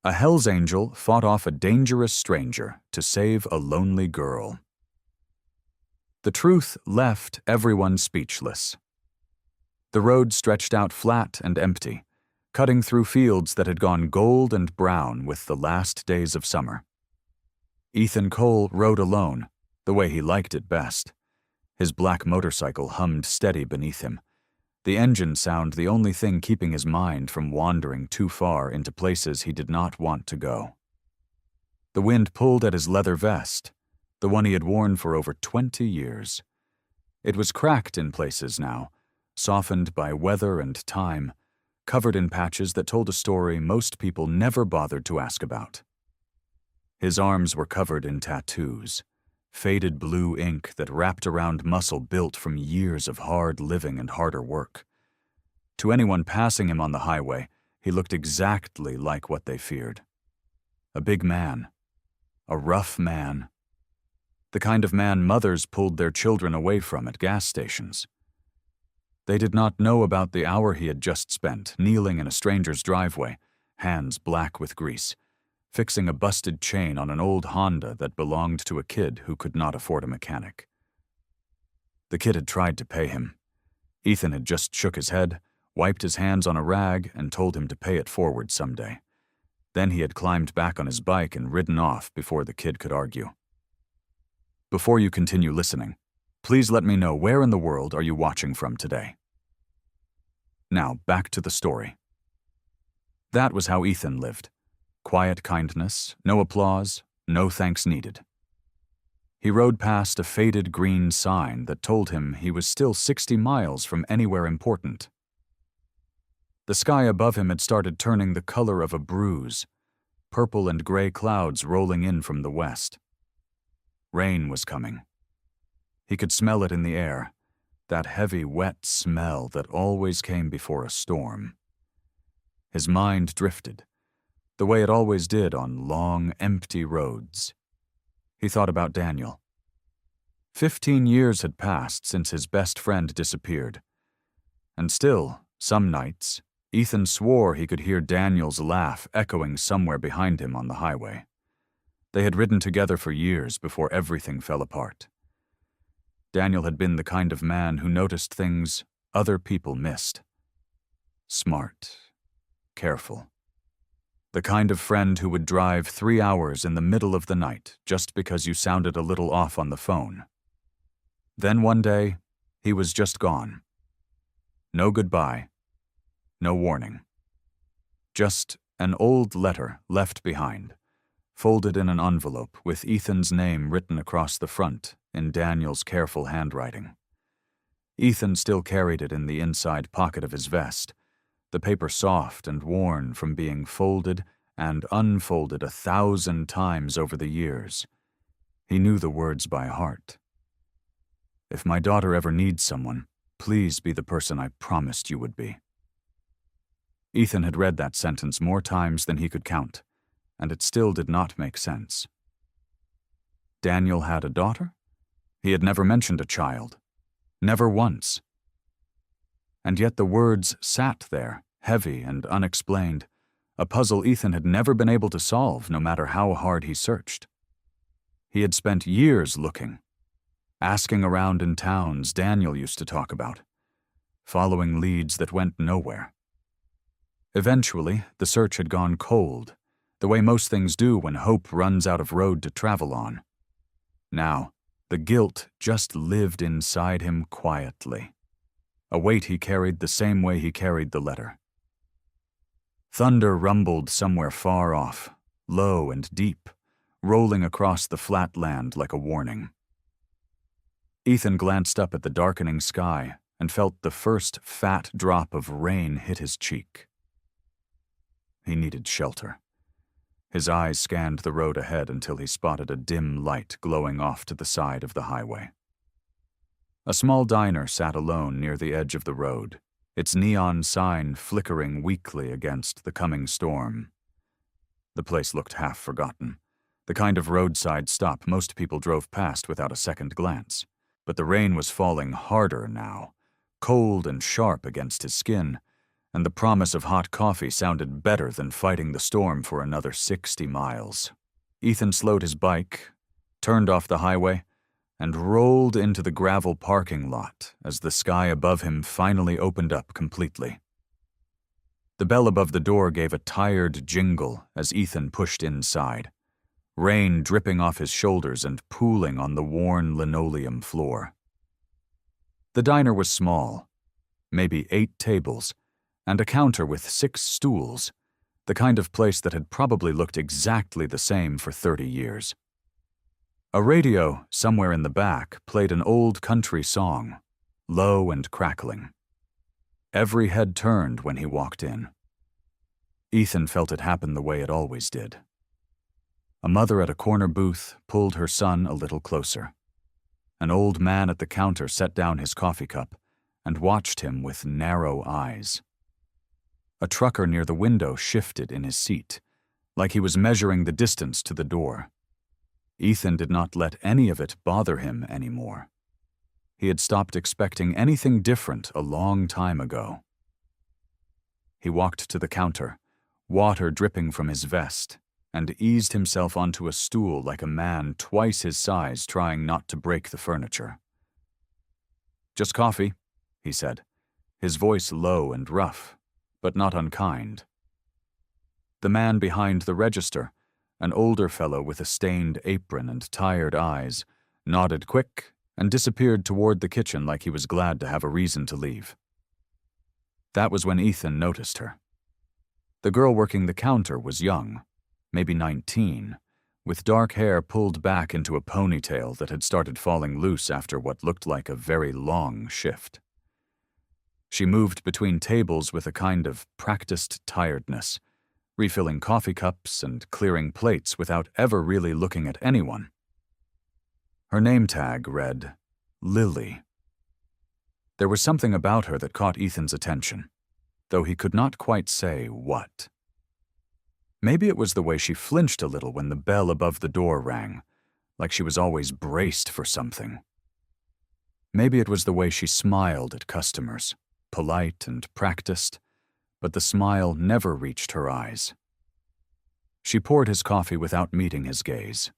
A Hell's Angel fought off a dangerous stranger to save a lonely girl. The truth left everyone speechless. The road stretched out flat and empty, cutting through fields that had gone gold and brown with the last days of summer. Ethan Cole rode alone, the way he liked it best. His black motorcycle hummed steady beneath him, the engine sound the only thing keeping his mind from wandering too far into places he did not want to go. The wind pulled at his leather vest, the one he had worn for over 20 years. It was cracked in places now, softened by weather and time, covered in patches that told a story most people never bothered to ask about. His arms were covered in tattoos, faded blue ink that wrapped around muscle built from years of hard living and harder work. To anyone passing him on the highway, he looked exactly like what they feared. A big man. A rough man. The kind of man mothers pulled their children away from at gas stations. They did not know about the hour he had just spent, kneeling in a stranger's driveway, hands black with grease, fixing a busted chain on an old Honda that belonged to a kid who could not afford a mechanic. The kid had tried to pay him. Ethan had just shook his head, wiped his hands on a rag, and told him to pay it forward someday. Then he had climbed back on his bike and ridden off before the kid could argue. Before you continue listening, please let me know where in the world are you watching from today. Now, back to the story. That was how Ethan lived. Quiet kindness, no applause, no thanks needed. He rode past a faded green sign that told him he was still 60 miles from anywhere important. The sky above him had started turning the color of a bruise, purple and gray clouds rolling in from the west. Rain was coming. He could smell it in the air, that heavy, wet smell that always came before a storm. His mind drifted, the way it always did on long, empty roads. He thought about Daniel. 15 years had passed since his best friend disappeared. And still, some nights, Ethan swore he could hear Daniel's laugh echoing somewhere behind him on the highway. They had ridden together for years before everything fell apart. Daniel had been the kind of man who noticed things other people missed. Smart, careful. The kind of friend who would drive 3 hours in the middle of the night just because you sounded a little off on the phone. Then one day, he was just gone. No goodbye, no warning. Just an old letter left behind, folded in an envelope with Ethan's name written across the front in Daniel's careful handwriting. Ethan still carried it in the inside pocket of his vest, the paper soft and worn from being folded and unfolded 1,000 times over the years. He knew the words by heart. If my daughter ever needs someone, please be the person I promised you would be. Ethan had read that sentence more times than he could count, and it still did not make sense. Daniel had a daughter? He had never mentioned a child. Never once. And yet the words sat there, heavy and unexplained, a puzzle Ethan had never been able to solve no matter how hard he searched. He had spent years looking, asking around in towns Daniel used to talk about, following leads that went nowhere. Eventually, the search had gone cold, the way most things do when hope runs out of road to travel on. Now, the guilt just lived inside him quietly, a weight he carried the same way he carried the letter. Thunder rumbled somewhere far off, low and deep, rolling across the flat land like a warning. Ethan glanced up at the darkening sky and felt the first fat drop of rain hit his cheek. He needed shelter. His eyes scanned the road ahead until he spotted a dim light glowing off to the side of the highway. A small diner sat alone near the edge of the road, its neon sign flickering weakly against the coming storm. The place looked half forgotten, the kind of roadside stop most people drove past without a second glance. But the rain was falling harder now, cold and sharp against his skin, and the promise of hot coffee sounded better than fighting the storm for another 60 miles. Ethan slowed his bike, turned off the highway, and rolled into the gravel parking lot as the sky above him finally opened up completely. The bell above the door gave a tired jingle as Ethan pushed inside, rain dripping off his shoulders and pooling on the worn linoleum floor. The diner was small, maybe 8 tables, and a counter with 6 stools, the kind of place that had probably looked exactly the same for 30 years. A radio, somewhere in the back, played an old country song, low and crackling. Every head turned when he walked in. Ethan felt it happen the way it always did. A mother at a corner booth pulled her son a little closer. An old man at the counter set down his coffee cup and watched him with narrow eyes. A trucker near the window shifted in his seat, like he was measuring the distance to the door. Ethan did not let any of it bother him anymore. He had stopped expecting anything different a long time ago. He walked to the counter, water dripping from his vest, and eased himself onto a stool like a man twice his size trying not to break the furniture. "Just coffee," he said, his voice low and rough, but not unkind. The man behind the register, an older fellow with a stained apron and tired eyes, nodded quick and disappeared toward the kitchen like he was glad to have a reason to leave. That was when Ethan noticed her. The girl working the counter was young, maybe 19, with dark hair pulled back into a ponytail that had started falling loose after what looked like a very long shift. She moved between tables with a kind of practiced tiredness, refilling coffee cups and clearing plates without ever really looking at anyone. Her name tag read, Lily. There was something about her that caught Ethan's attention, though he could not quite say what. Maybe it was the way she flinched a little when the bell above the door rang, like she was always braced for something. Maybe it was the way she smiled at customers, polite and practiced, but the smile never reached her eyes. She poured his coffee without meeting his gaze.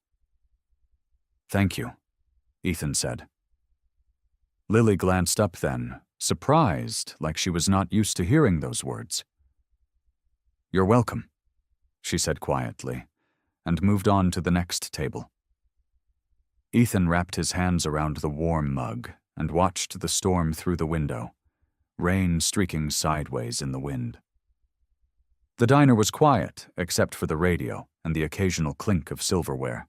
"Thank you," Ethan said. Lily glanced up then, surprised, like she was not used to hearing those words. "You're welcome," she said quietly, and moved on to the next table. Ethan wrapped his hands around the warm mug and watched the storm through the window, rain streaking sideways in the wind. The diner was quiet, except for the radio and the occasional clink of silverware.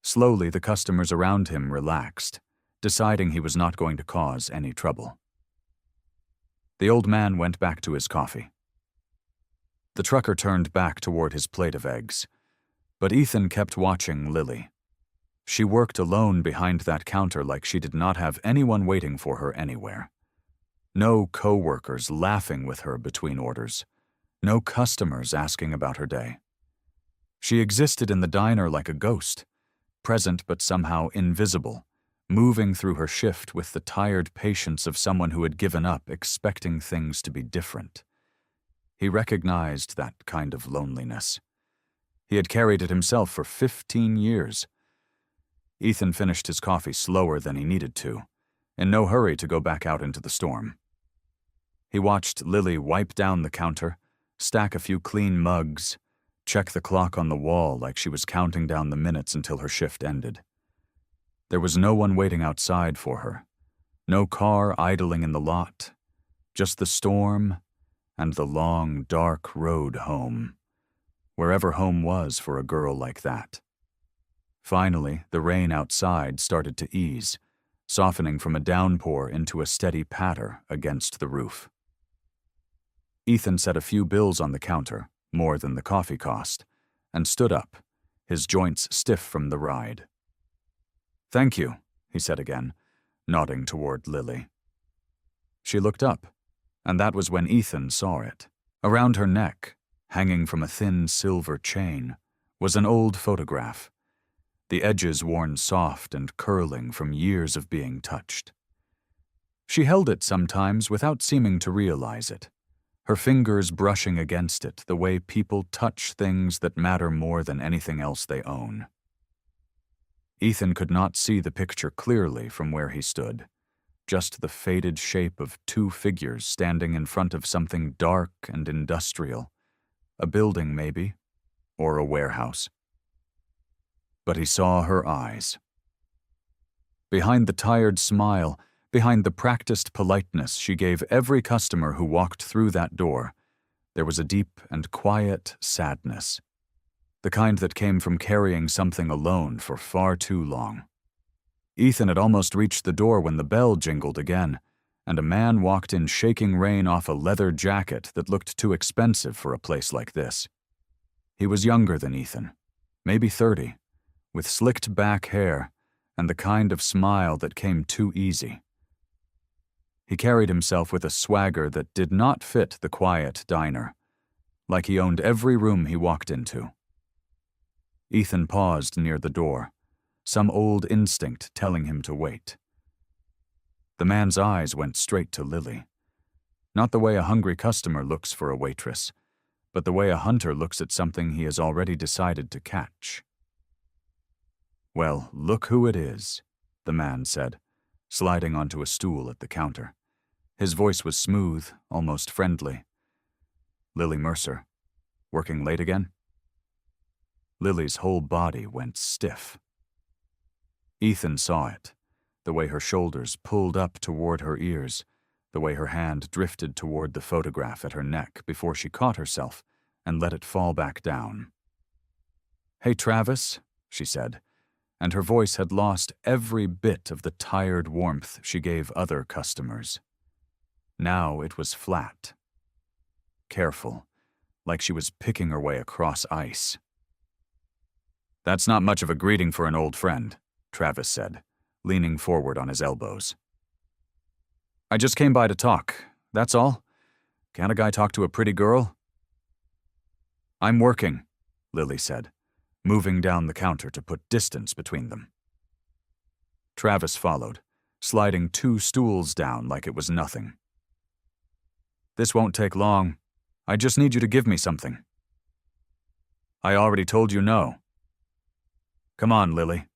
Slowly, the customers around him relaxed, deciding he was not going to cause any trouble. The old man went back to his coffee. The trucker turned back toward his plate of eggs, but Ethan kept watching Lily. She worked alone behind that counter like she did not have anyone waiting for her anywhere. No co-workers laughing with her between orders. No customers asking about her day. She existed in the diner like a ghost, present but somehow invisible, moving through her shift with the tired patience of someone who had given up expecting things to be different. He recognized that kind of loneliness. He had carried it himself for 15 years. Ethan finished his coffee slower than he needed to, in no hurry to go back out into the storm. He watched Lily wipe down the counter, stack a few clean mugs, check the clock on the wall like she was counting down the minutes until her shift ended. There was no one waiting outside for her, no car idling in the lot, just the storm and the long, dark road home, wherever home was for a girl like that. Finally, the rain outside started to ease, softening from a downpour into a steady patter against the roof. Ethan set a few bills on the counter, more than the coffee cost, and stood up, his joints stiff from the ride. "Thank you," he said again, nodding toward Lily. She looked up, and that was when Ethan saw it. Around her neck, hanging from a thin silver chain, was an old photograph, the edges worn soft and curling from years of being touched. She held it sometimes without seeming to realize it, her fingers brushing against it the way people touch things that matter more than anything else they own. Ethan could not see the picture clearly from where he stood, just the faded shape of two figures standing in front of something dark and industrial, a building maybe, or a warehouse. But he saw her eyes. Behind the tired smile, behind the practiced politeness she gave every customer who walked through that door, there was a deep and quiet sadness, the kind that came from carrying something alone for far too long. Ethan had almost reached the door when the bell jingled again, and a man walked in shaking rain off a leather jacket that looked too expensive for a place like this. He was younger than Ethan, maybe 30, with slicked back hair and the kind of smile that came too easy. He carried himself with a swagger that did not fit the quiet diner, like he owned every room he walked into. Ethan paused near the door, some old instinct telling him to wait. The man's eyes went straight to Lily. Not the way a hungry customer looks for a waitress, but the way a hunter looks at something he has already decided to catch. "Well, look who it is," the man said, sliding onto a stool at the counter. His voice was smooth, almost friendly. "Lily Mercer. Working late again?" Lily's whole body went stiff. Ethan saw it, the way her shoulders pulled up toward her ears, the way her hand drifted toward the photograph at her neck before she caught herself and let it fall back down. "Hey, Travis," she said, and her voice had lost every bit of the tired warmth she gave other customers. Now it was flat, careful, like she was picking her way across ice. "That's not much of a greeting for an old friend," Travis said, leaning forward on his elbows. "I just came by to talk, that's all. Can't a guy talk to a pretty girl?" "I'm working," Lily said, moving down the counter to put distance between them. Travis followed, sliding 2 stools down like it was nothing. "This won't take long. I just need you to give me something." "I already told you no." "Come on, Lily."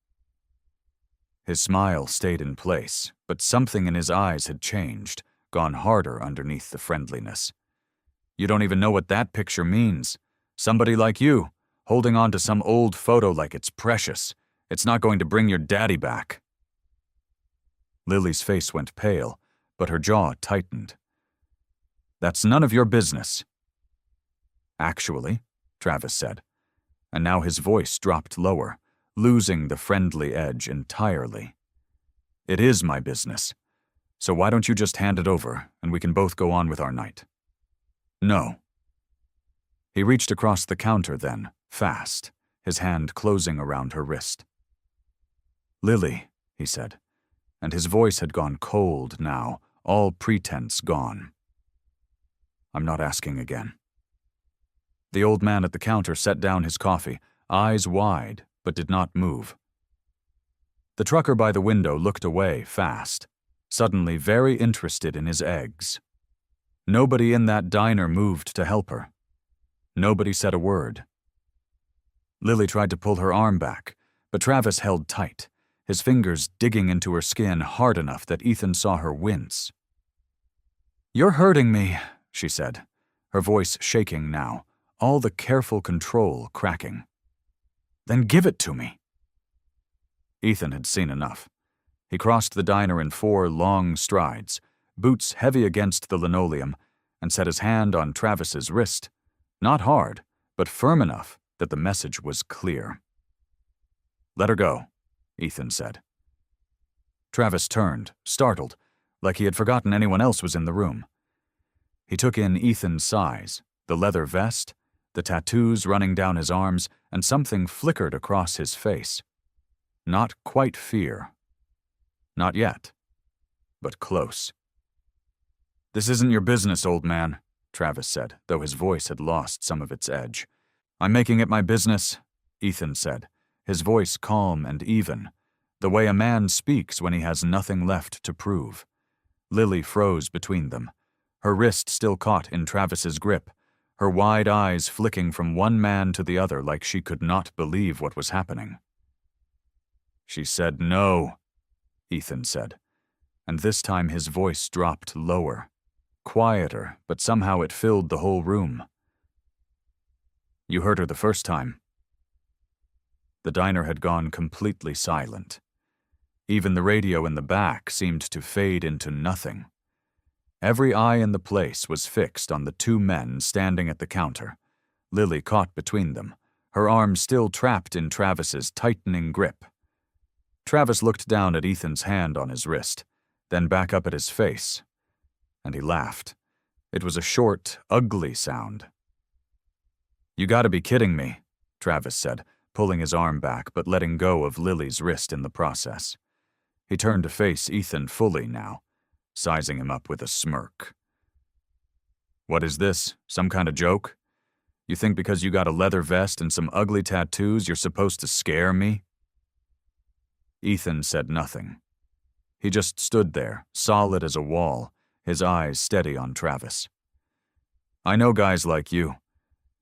His smile stayed in place, but something in his eyes had changed, gone harder underneath the friendliness. "You don't even know what that picture means. Somebody like you, holding on to some old photo like it's precious. It's not going to bring your daddy back." Lily's face went pale, but her jaw tightened. "That's none of your business." "Actually," Travis said, and now his voice dropped lower, losing the friendly edge entirely. "It is my business. So why don't you just hand it over, and we can both go on with our night?" "No." He reached across the counter then, fast, his hand closing around her wrist. "Lily," he said, and his voice had gone cold now, all pretense gone. "I'm not asking again." The old man at the counter set down his coffee, eyes wide, but did not move. The trucker by the window looked away fast, suddenly very interested in his eggs. Nobody in that diner moved to help her. Nobody said a word. Lily tried to pull her arm back, but Travis held tight, his fingers digging into her skin hard enough that Ethan saw her wince. "You're hurting me," she said, her voice shaking now, all the careful control cracking. "Then give it to me." Ethan had seen enough. He crossed the diner in 4 long strides, boots heavy against the linoleum, and set his hand on Travis's wrist, not hard, but firm enough that the message was clear. "Let her go," Ethan said. Travis turned, startled, like he had forgotten anyone else was in the room. He took in Ethan's size, the leather vest, the tattoos running down his arms, and something flickered across his face. Not quite fear. Not yet. But close. "This isn't your business, old man," Travis said, though his voice had lost some of its edge. "I'm making it my business," Ethan said, his voice calm and even, the way a man speaks when he has nothing left to prove. Lily froze between them, her wrist still caught in Travis's grip, her wide eyes flicking from one man to the other like she could not believe what was happening. "She said no," Ethan said, and this time his voice dropped lower, quieter, but somehow it filled the whole room. "You heard her the first time." The diner had gone completely silent. Even the radio in the back seemed to fade into nothing. Every eye in the place was fixed on the two men standing at the counter, Lily caught between them, her arms still trapped in Travis's tightening grip. Travis looked down at Ethan's hand on his wrist, then back up at his face, and he laughed. It was a short, ugly sound. "You gotta be kidding me," Travis said, pulling his arm back but letting go of Lily's wrist in the process. He turned to face Ethan fully now, sizing him up with a smirk. "What is this, some kind of joke? You think because you got a leather vest and some ugly tattoos you're supposed to scare me?" Ethan said nothing. He just stood there, solid as a wall, his eyes steady on Travis. "I know guys like you,"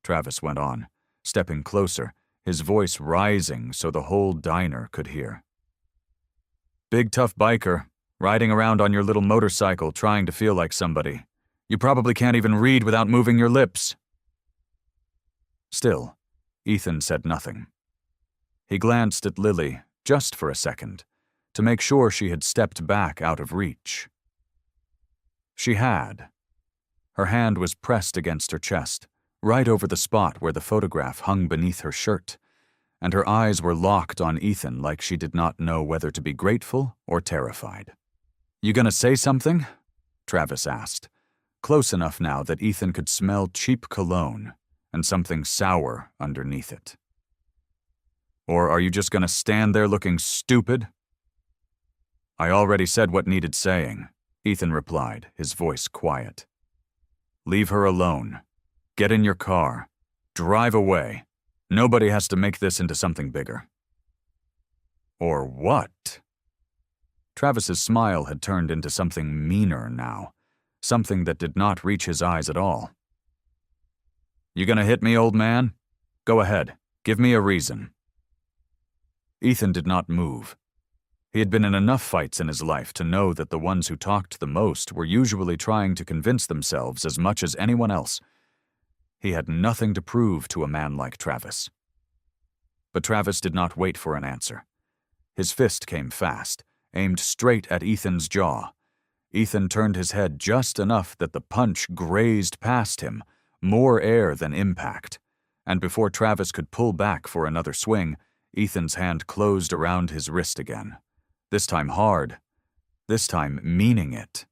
Travis went on, stepping closer, his voice rising so the whole diner could hear. "Big tough biker, riding around on your little motorcycle trying to feel like somebody. You probably can't even read without moving your lips." Still, Ethan said nothing. He glanced at Lily, just for a second, to make sure she had stepped back out of reach. She had. Her hand was pressed against her chest, right over the spot where the photograph hung beneath her shirt, and her eyes were locked on Ethan like she did not know whether to be grateful or terrified. "You gonna say something?" Travis asked, close enough now that Ethan could smell cheap cologne and something sour underneath it. "Or are you just gonna stand there looking stupid?" "I already said what needed saying," Ethan replied, his voice quiet. "Leave her alone. Get in your car. Drive away. Nobody has to make this into something bigger." "Or what?" Travis's smile had turned into something meaner now, something that did not reach his eyes at all. "You gonna hit me, old man? Go ahead. Give me a reason." Ethan did not move. He had been in enough fights in his life to know that the ones who talked the most were usually trying to convince themselves as much as anyone else. He had nothing to prove to a man like Travis. But Travis did not wait for an answer. His fist came fast, aimed straight at Ethan's jaw. Ethan turned his head just enough that the punch grazed past him, more air than impact, and before Travis could pull back for another swing, Ethan's hand closed around his wrist again. This time hard, this time meaning it.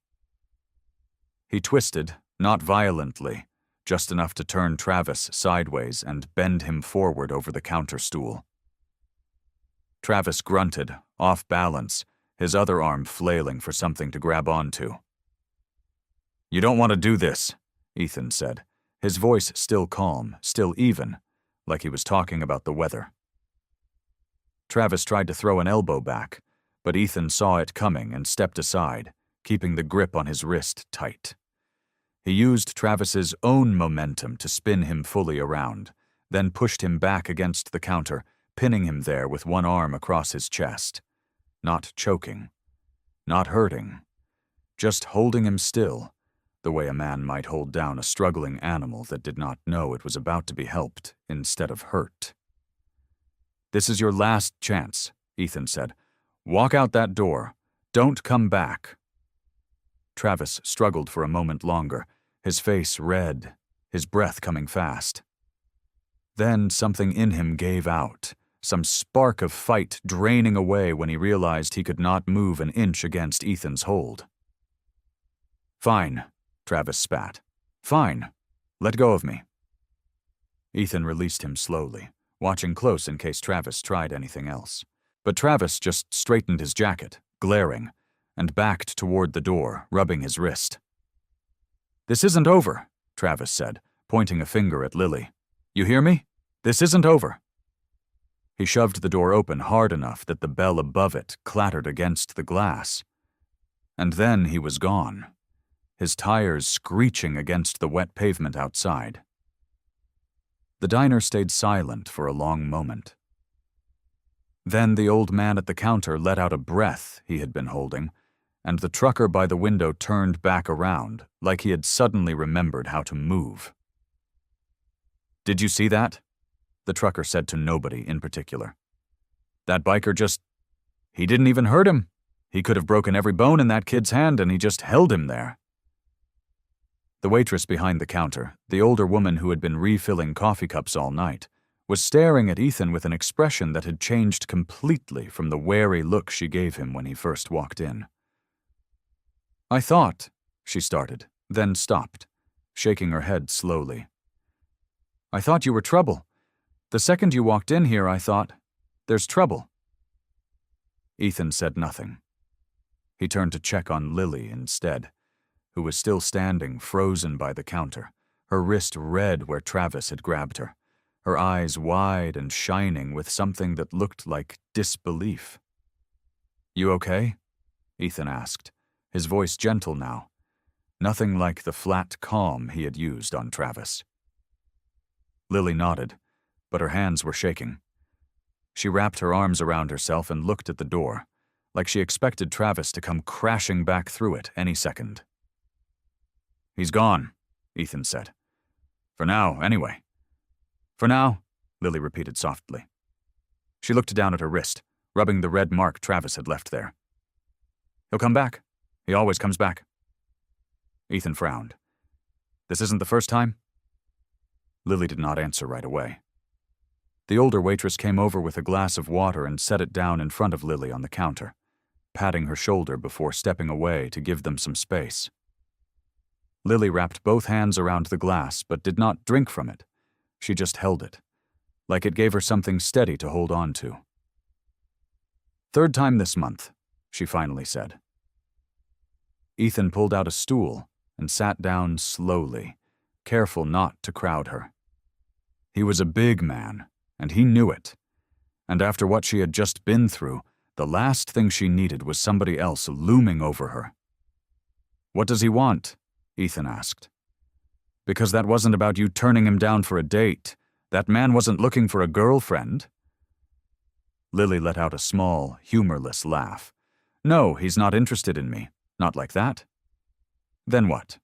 He twisted, not violently, just enough to turn Travis sideways and bend him forward over the counter stool. Travis grunted, off balance, his other arm flailing for something to grab onto. "You don't want to do this," Ethan said, his voice still calm, still even, like he was talking about the weather. Travis tried to throw an elbow back, but Ethan saw it coming and stepped aside, keeping the grip on his wrist tight. He used Travis's own momentum to spin him fully around, then pushed him back against the counter, pinning him there with one arm across his chest. Not choking, not hurting, just holding him still, the way a man might hold down a struggling animal that did not know it was about to be helped instead of hurt. "This is your last chance," Ethan said. "Walk out that door. Don't come back." Travis struggled for a moment longer, his face red, his breath coming fast. Then something in him gave out, some spark of fight draining away when he realized he could not move an inch against Ethan's hold. "Fine," Travis spat. "Fine. Let go of me." Ethan released him slowly, watching close in case Travis tried anything else. But Travis just straightened his jacket, glaring, and backed toward the door, rubbing his wrist. "This isn't over," Travis said, pointing a finger at Lily. "You hear me? This isn't over." He shoved the door open hard enough that the bell above it clattered against the glass. And then he was gone. his tires screeching against the wet pavement outside. The diner stayed silent for a long moment. Then the old man at the counter let out a breath he had been holding, and the trucker by the window turned back around, like he had suddenly remembered how to move. "Did you see that?" the trucker said to nobody in particular. "That biker he didn't even hurt him. He could have broken every bone in that kid's hand, and he just held him there." The waitress behind the counter, the older woman who had been refilling coffee cups all night, was staring at Ethan with an expression that had changed completely from the wary look she gave him when he first walked in. "I thought," she started, then stopped, shaking her head slowly. "I thought you were trouble. The second you walked in here, I thought, there's trouble." Ethan said nothing. He turned to check on Lily instead, who was still standing frozen by the counter, her wrist red where Travis had grabbed her, her eyes wide and shining with something that looked like disbelief. "You okay?" Ethan asked, his voice gentle now, nothing like the flat calm he had used on Travis. Lily nodded, but her hands were shaking. She wrapped her arms around herself and looked at the door, like she expected Travis to come crashing back through it any second. "He's gone," Ethan said. "For now, anyway." "For now," Lily repeated softly. She looked down at her wrist, rubbing the red mark Travis had left there. "He'll come back. He always comes back." Ethan frowned. "This isn't the first time?" Lily did not answer right away. The older waitress came over with a glass of water and set it down in front of Lily on the counter, patting her shoulder before stepping away to give them some space. Lily wrapped both hands around the glass but did not drink from it. She just held it, like it gave her something steady to hold on to. "Third time this month," she finally said. Ethan pulled out a stool and sat down slowly, careful not to crowd her. He was a big man, and he knew it. And after what she had just been through, the last thing she needed was somebody else looming over her. "What does he want?" Ethan asked. "Because that wasn't about you turning him down for a date. That man wasn't looking for a girlfriend." Lily let out a small, humorless laugh. "No, he's not interested in me. Not like that." "Then what?"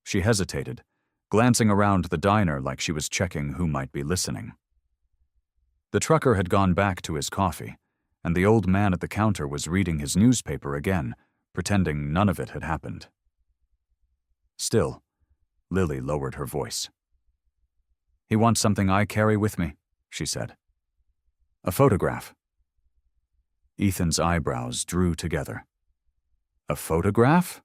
She hesitated, glancing around the diner like she was checking who might be listening. The trucker had gone back to his coffee, and the old man at the counter was reading his newspaper again, pretending none of it had happened. Still, Lily lowered her voice. "He wants something I carry with me," she said. "A photograph." Ethan's eyebrows drew together. "A photograph?"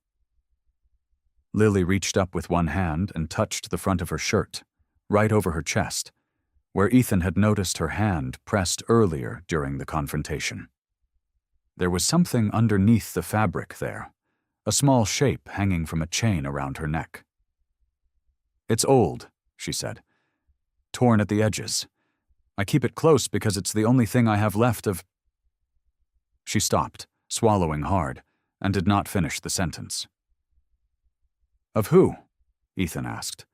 Lily reached up with one hand and touched the front of her shirt, right over her chest, where Ethan had noticed her hand pressed earlier during the confrontation. There was something underneath the fabric there, a small shape hanging from a chain around her neck. "It's old," she said. "Torn at the edges. I keep it close because it's the only thing I have left of—" She stopped, swallowing hard, and did not finish the sentence. "Of who?" Ethan asked,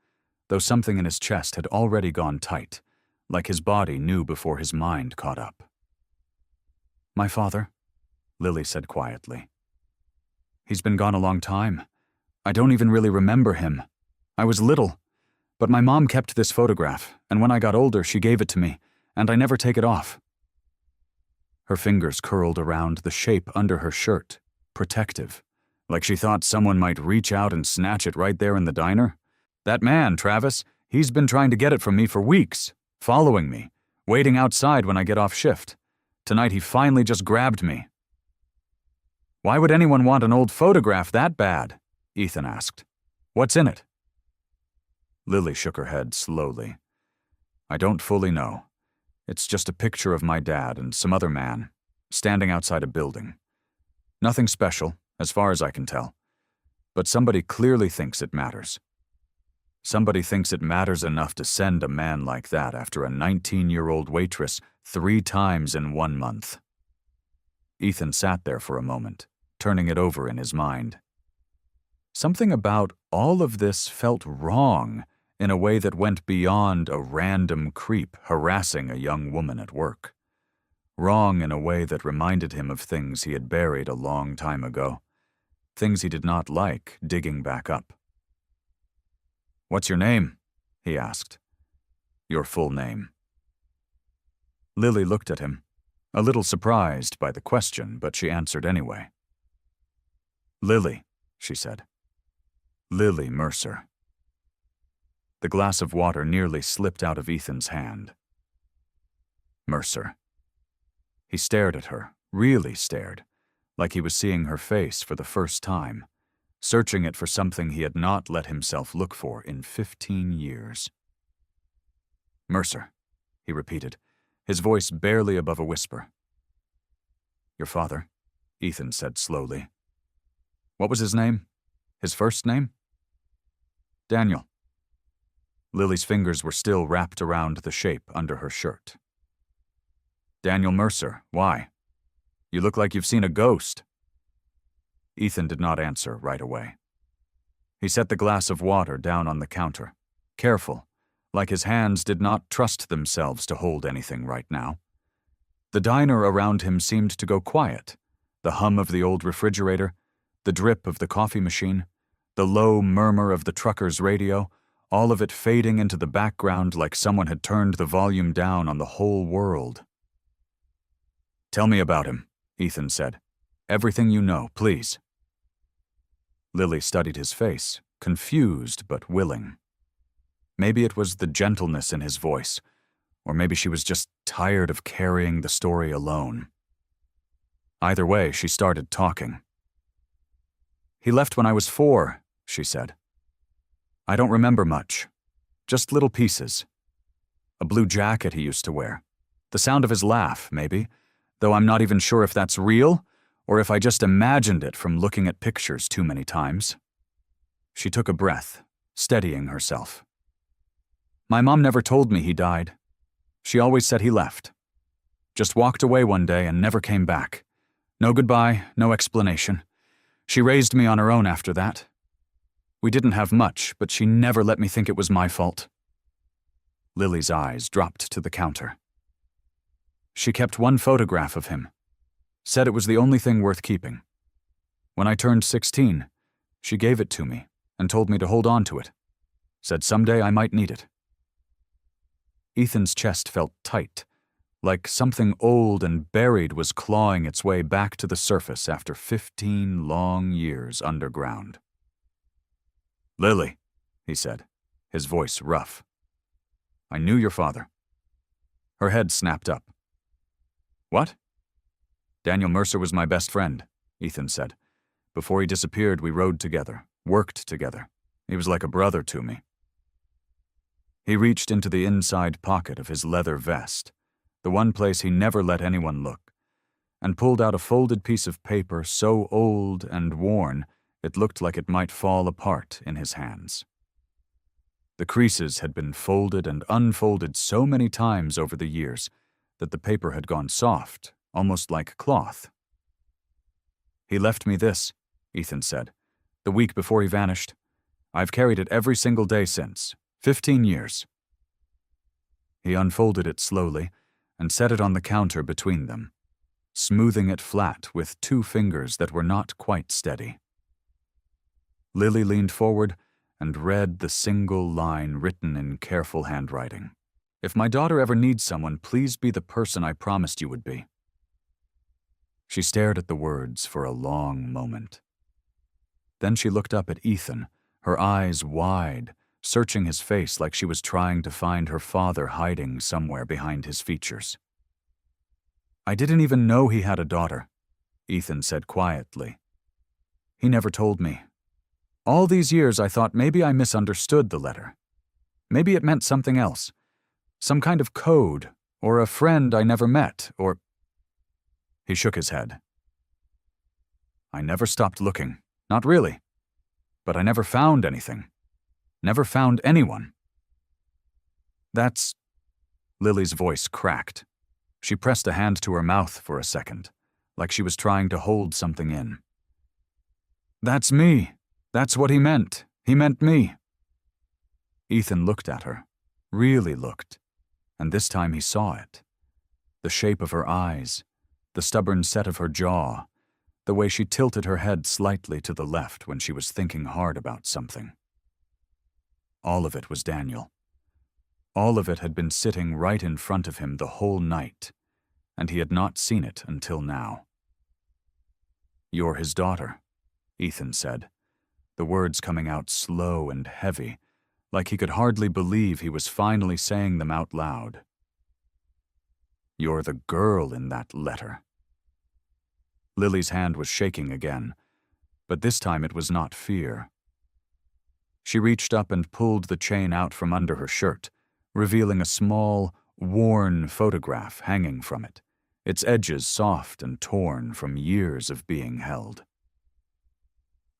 though something in his chest had already gone tight, like his body knew before his mind caught up. "My father," Lily said quietly. "He's been gone a long time. I don't even really remember him. I was little, but my mom kept this photograph, and when I got older she gave it to me, and I never take it off." Her fingers curled around the shape under her shirt, protective, like she thought someone might reach out and snatch it right there in the diner. "That man, Travis, he's been trying to get it from me for weeks, following me, waiting outside when I get off shift. Tonight he finally just grabbed me." "Why would anyone want an old photograph that bad?" Ethan asked. "What's in it?" Lily shook her head slowly. "I don't fully know. It's just a picture of my dad and some other man, standing outside a building. Nothing special, as far as I can tell. But somebody clearly thinks it matters. Somebody thinks it matters enough to send a man like that after a 19-year-old waitress 3 times in 1 month." Ethan sat there for a moment, turning it over in his mind. Something about all of this felt wrong in a way that went beyond a random creep harassing a young woman at work. Wrong in a way that reminded him of things he had buried a long time ago, things he did not like digging back up. "What's your name?" he asked. "Your full name." Lily looked at him, a little surprised by the question, but she answered anyway. "Lily," she said. "Lily Mercer." The glass of water nearly slipped out of Ethan's hand. Mercer. He stared at her, really stared, like he was seeing her face for the first time, searching it for something he had not let himself look for in 15 years. "Mercer," he repeated, his voice barely above a whisper. "Your father," Ethan said slowly. "What was his name? His first name?" "Daniel." Lily's fingers were still wrapped around the shape under her shirt. "Daniel Mercer, why? You look like you've seen a ghost." Ethan did not answer right away. He set the glass of water down on the counter, careful, like his hands did not trust themselves to hold anything right now. The diner around him seemed to go quiet, the hum of the old refrigerator, the drip of the coffee machine, the low murmur of the trucker's radio, all of it fading into the background like someone had turned the volume down on the whole world. "Tell me about him," Ethan said. "Everything you know, please." Lily studied his face, confused but willing. Maybe it was the gentleness in his voice, or maybe she was just tired of carrying the story alone. Either way, she started talking. "He left when I was 4, she said. "I don't remember much. Just little pieces. A blue jacket he used to wear. The sound of his laugh, maybe, though I'm not even sure if that's real or if I just imagined it from looking at pictures too many times." She took a breath, steadying herself. "My mom never told me he died. She always said he left. Just walked away one day and never came back. No goodbye, no explanation. She raised me on her own after that. We didn't have much, but she never let me think it was my fault." Lily's eyes dropped to the counter. "She kept one photograph of him. Said it was the only thing worth keeping. When I turned 16, she gave it to me and told me to hold on to it. Said someday I might need it." Ethan's chest felt tight, like something old and buried was clawing its way back to the surface after 15 long years underground. "Lily," he said, his voice rough. "I knew your father." Her head snapped up. "What?" "Daniel Mercer was my best friend," Ethan said. "Before he disappeared, we rode together, worked together. He was like a brother to me." He reached into the inside pocket of his leather vest, the one place he never let anyone look, and pulled out a folded piece of paper so old and worn it looked like it might fall apart in his hands. The creases had been folded and unfolded so many times over the years that the paper had gone soft, almost like cloth. "He left me this," Ethan said, "the week before he vanished. I've carried it every single day since, 15 years. He unfolded it slowly and set it on the counter between them, smoothing it flat with 2 fingers that were not quite steady. Lily leaned forward and read the single line written in careful handwriting. "If my daughter ever needs someone, please be the person I promised you would be." She stared at the words for a long moment. Then she looked up at Ethan, her eyes wide, searching his face like she was trying to find her father hiding somewhere behind his features. "I didn't even know he had a daughter," Ethan said quietly. "He never told me. All these years I thought maybe I misunderstood the letter. Maybe it meant something else. Some kind of code, or a friend I never met, or—" He shook his head. "I never stopped looking. Not really. But I never found anything. Never found anyone." "That's—" Lily's voice cracked. She pressed a hand to her mouth for a second, like she was trying to hold something in. "That's me. That's what he meant. He meant me." Ethan looked at her, really looked, and this time he saw it. The shape of her eyes, the stubborn set of her jaw, the way she tilted her head slightly to the left when she was thinking hard about something. All of it was Daniel. All of it had been sitting right in front of him the whole night, and he had not seen it until now. "You're his daughter," Ethan said, the words coming out slow and heavy, like he could hardly believe he was finally saying them out loud. "You're the girl in that letter." Lily's hand was shaking again, but this time it was not fear. She reached up and pulled the chain out from under her shirt, revealing a small, worn photograph hanging from it, its edges soft and torn from years of being held.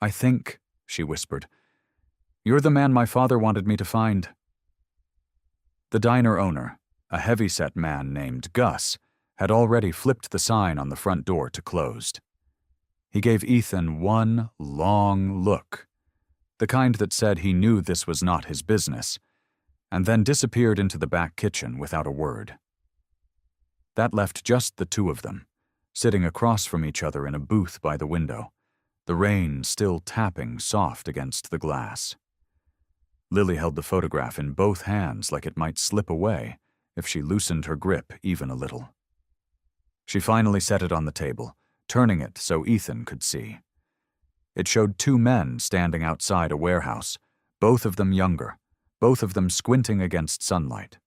"I think," she whispered, "you're the man my father wanted me to find." The diner owner, a heavy-set man named Gus, had already flipped the sign on the front door to closed. He gave Ethan one long look, the kind that said he knew this was not his business, and then disappeared into the back kitchen without a word. That left just the two of them, sitting across from each other in a booth by the window, the rain still tapping soft against the glass. Lily held the photograph in both hands like it might slip away if she loosened her grip even a little. She finally set it on the table, turning it so Ethan could see. It showed two men standing outside a warehouse, both of them younger, both of them squinting against sunlight.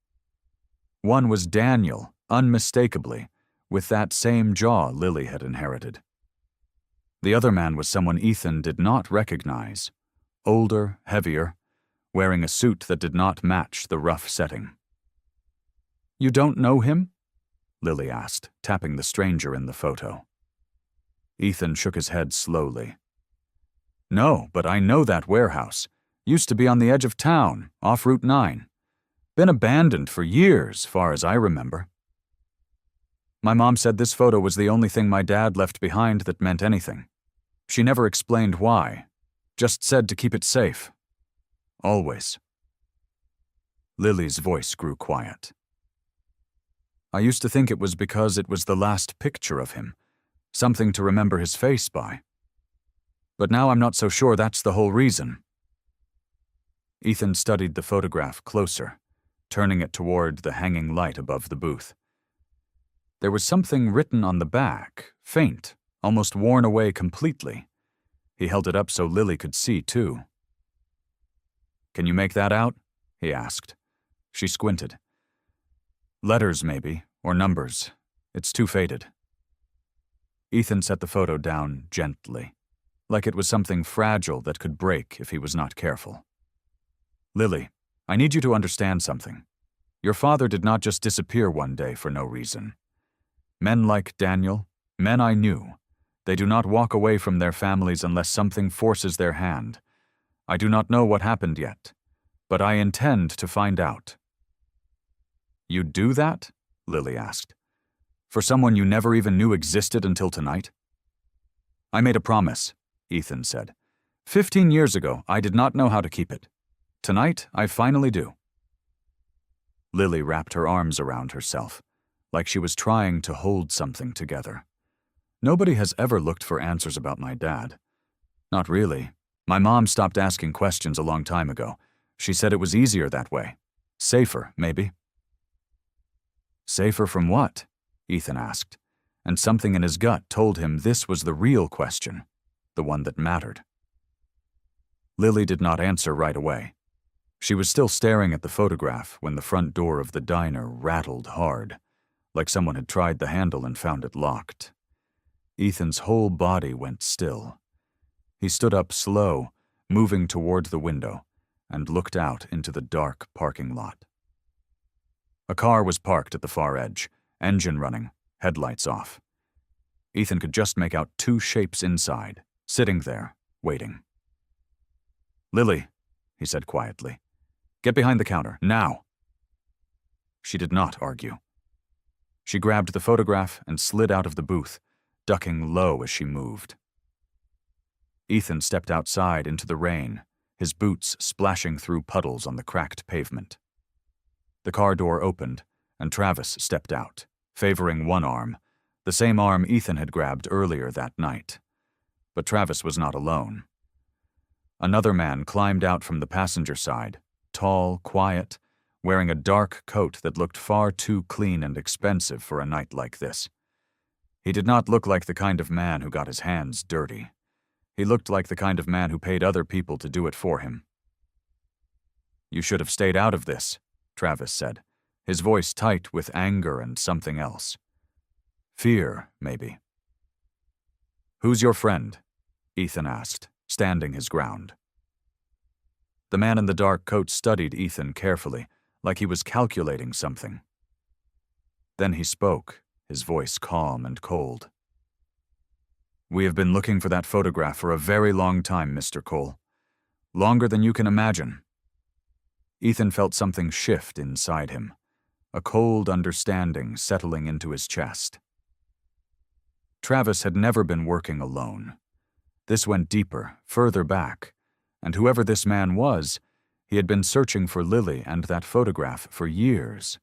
One was Daniel, unmistakably, with that same jaw Lily had inherited. The other man was someone Ethan did not recognize, older, heavier, wearing a suit that did not match the rough setting. "You don't know him?" Lily asked, tapping the stranger in the photo. Ethan shook his head slowly. "No, but I know that warehouse. Used to be on the edge of town, off Route 9. Been abandoned for years, far as I remember. My mom said this photo was the only thing my dad left behind that meant anything. She never explained why, just said to keep it safe. Always." Lily's voice grew quiet. "I used to think it was because it was the last picture of him, something to remember his face by. But now I'm not so sure that's the whole reason." Ethan studied the photograph closer, turning it toward the hanging light above the booth. There was something written on the back, faint, almost worn away completely. He held it up so Lily could see, too. "Can you make that out?" he asked. She squinted. "Letters, maybe, or numbers. It's too faded." Ethan set the photo down gently, like it was something fragile that could break if he was not careful. "Lily, I need you to understand something. Your father did not just disappear one day for no reason. Men like Daniel, men I knew, they do not walk away from their families unless something forces their hand. I do not know what happened yet, but I intend to find out." "You'd do that?" Lily asked. "For someone you never even knew existed until tonight?" "I made a promise," Ethan said. 15 years ago, I did not know how to keep it. Tonight, I finally do." Lily wrapped her arms around herself, like she was trying to hold something together. Nobody has ever looked for answers about my dad. Not really. My mom stopped asking questions a long time ago. She said it was easier that way. Safer, maybe. "Safer from what?" Ethan asked, and something in his gut told him this was the real question, the one that mattered. Lily did not answer right away. She was still staring at the photograph when the front door of the diner rattled hard, like someone had tried the handle and found it locked. Ethan's whole body went still. He stood up slow, moving toward the window, and looked out into the dark parking lot. A car was parked at the far edge, engine running, headlights off. Ethan could just make out two shapes inside, sitting there, waiting. "Lily," he said quietly, "get behind the counter, now." She did not argue. She grabbed the photograph and slid out of the booth, ducking low as she moved. Ethan stepped outside into the rain, his boots splashing through puddles on the cracked pavement. The car door opened, and Travis stepped out, favoring one arm, the same arm Ethan had grabbed earlier that night. But Travis was not alone. Another man climbed out from the passenger side, tall, quiet, wearing a dark coat that looked far too clean and expensive for a night like this. He did not look like the kind of man who got his hands dirty. He looked like the kind of man who paid other people to do it for him. "You should have stayed out of this," Travis said, his voice tight with anger and something else. Fear, maybe. "Who's your friend?" Ethan asked, standing his ground. The man in the dark coat studied Ethan carefully, like he was calculating something. Then he spoke, his voice calm and cold. "We have been looking for that photograph for a very long time, Mr. Cole. Longer than you can imagine." Ethan felt something shift inside him, a cold understanding settling into his chest. Travis had never been working alone. This went deeper, further back, and whoever this man was, he had been searching for Lily and that photograph for years.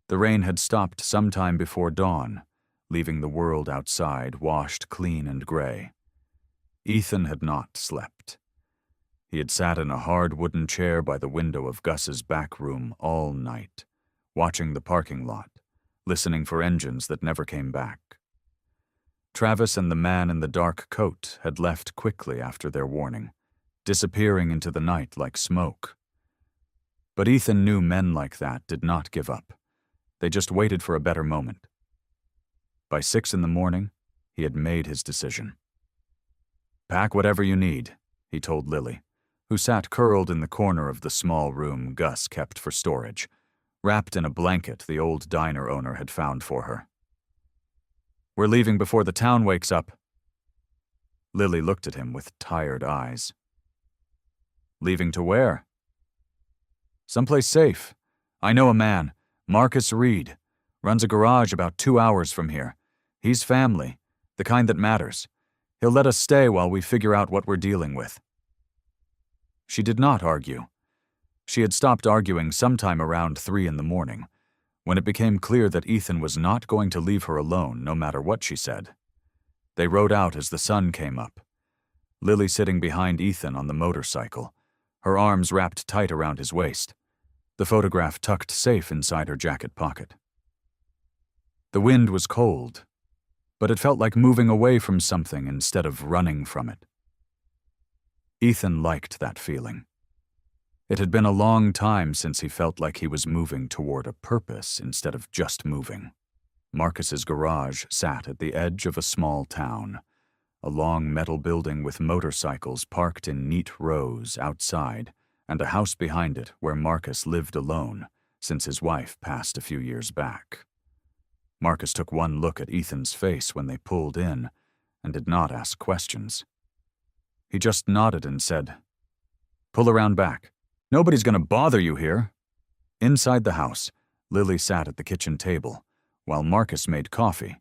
The rain had stopped sometime before dawn, leaving the world outside washed clean and gray. Ethan had not slept. He had sat in a hard wooden chair by the window of Gus's back room all night, watching the parking lot, listening for engines that never came back. Travis and the man in the dark coat had left quickly after their warning, disappearing into the night like smoke. But Ethan knew men like that did not give up. They just waited for a better moment. By 6 a.m, he had made his decision. "Pack whatever you need," he told Lily, who sat curled in the corner of the small room Gus kept for storage, wrapped in a blanket the old diner owner had found for her. "We're leaving before the town wakes up." Lily looked at him with tired eyes. "Leaving to where?" "Someplace safe. I know a man, Marcus Reed. Runs a garage about 2 hours from here. He's family, the kind that matters. He'll let us stay while we figure out what we're dealing with." She did not argue. She had stopped arguing sometime around 3 a.m, when it became clear that Ethan was not going to leave her alone no matter what she said. They rode out as the sun came up, Lily sitting behind Ethan on the motorcycle, her arms wrapped tight around his waist, the photograph tucked safe inside her jacket pocket. The wind was cold, but it felt like moving away from something instead of running from it. Ethan liked that feeling. It had been a long time since he felt like he was moving toward a purpose instead of just moving. Marcus's garage sat at the edge of a small town, a long metal building with motorcycles parked in neat rows outside, and a house behind it where Marcus lived alone since his wife passed a few years back. Marcus took one look at Ethan's face when they pulled in and did not ask questions. He just nodded and said, "Pull around back. Nobody's going to bother you here." Inside the house, Lily sat at the kitchen table, while Marcus made coffee,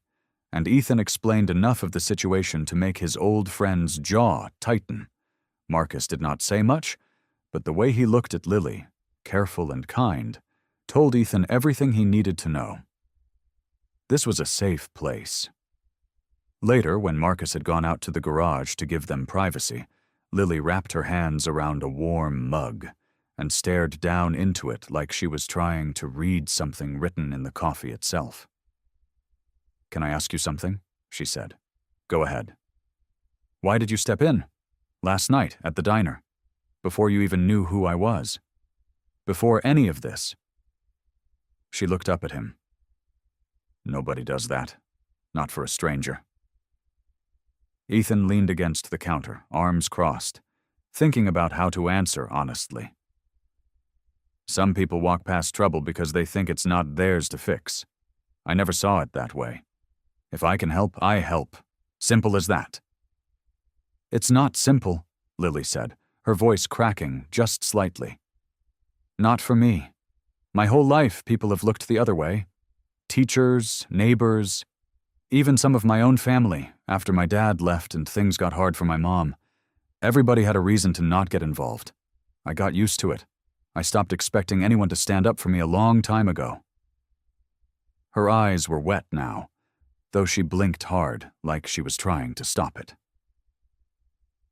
and Ethan explained enough of the situation to make his old friend's jaw tighten. Marcus did not say much, but the way he looked at Lily, careful and kind, told Ethan everything he needed to know. This was a safe place. Later, when Marcus had gone out to the garage to give them privacy, Lily wrapped her hands around a warm mug and stared down into it like she was trying to read something written in the coffee itself. "Can I ask you something?" she said. "Go ahead." "Why did you step in? Last night, at the diner. Before you even knew who I was. Before any of this." She looked up at him. "Nobody does that. Not for a stranger." Ethan leaned against the counter, arms crossed, thinking about how to answer honestly. "Some people walk past trouble because they think it's not theirs to fix. I never saw it that way. If I can help, I help. Simple as that." "It's not simple," Lily said, her voice cracking just slightly. "Not for me. My whole life, people have looked the other way. Teachers, neighbors, even some of my own family, after my dad left and things got hard for my mom. Everybody had a reason to not get involved. I got used to it. I stopped expecting anyone to stand up for me a long time ago. Her eyes were wet now, though she blinked hard, like she was trying to stop it.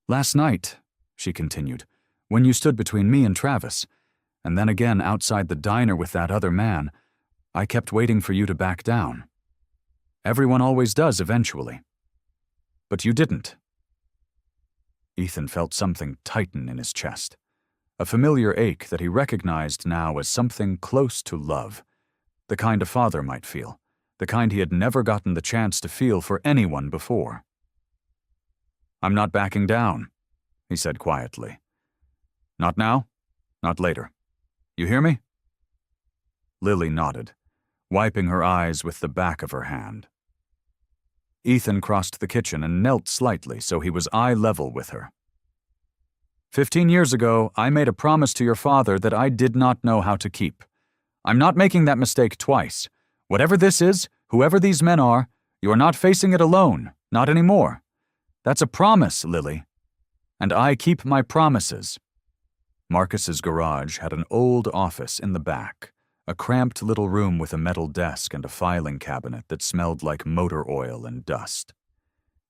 Last night, she continued, when you stood between me and Travis, and then again outside the diner with that other man, I kept waiting for you to back down. Everyone always does eventually. But you didn't. Ethan felt something tighten in his chest, a familiar ache that he recognized now as something close to love, the kind a father might feel, the kind he had never gotten the chance to feel for anyone before. I'm not backing down, he said quietly. Not now, not later. You hear me? Lily nodded, wiping her eyes with the back of her hand. Ethan crossed the kitchen and knelt slightly so he was eye level with her. 15 years ago, I made a promise to your father that I did not know how to keep. I'm not making that mistake twice. Whatever this is, whoever these men are, you are not facing it alone, not anymore. That's a promise, Lily. And I keep my promises. Marcus's garage had an old office in the back, a cramped little room with a metal desk and a filing cabinet that smelled like motor oil and dust.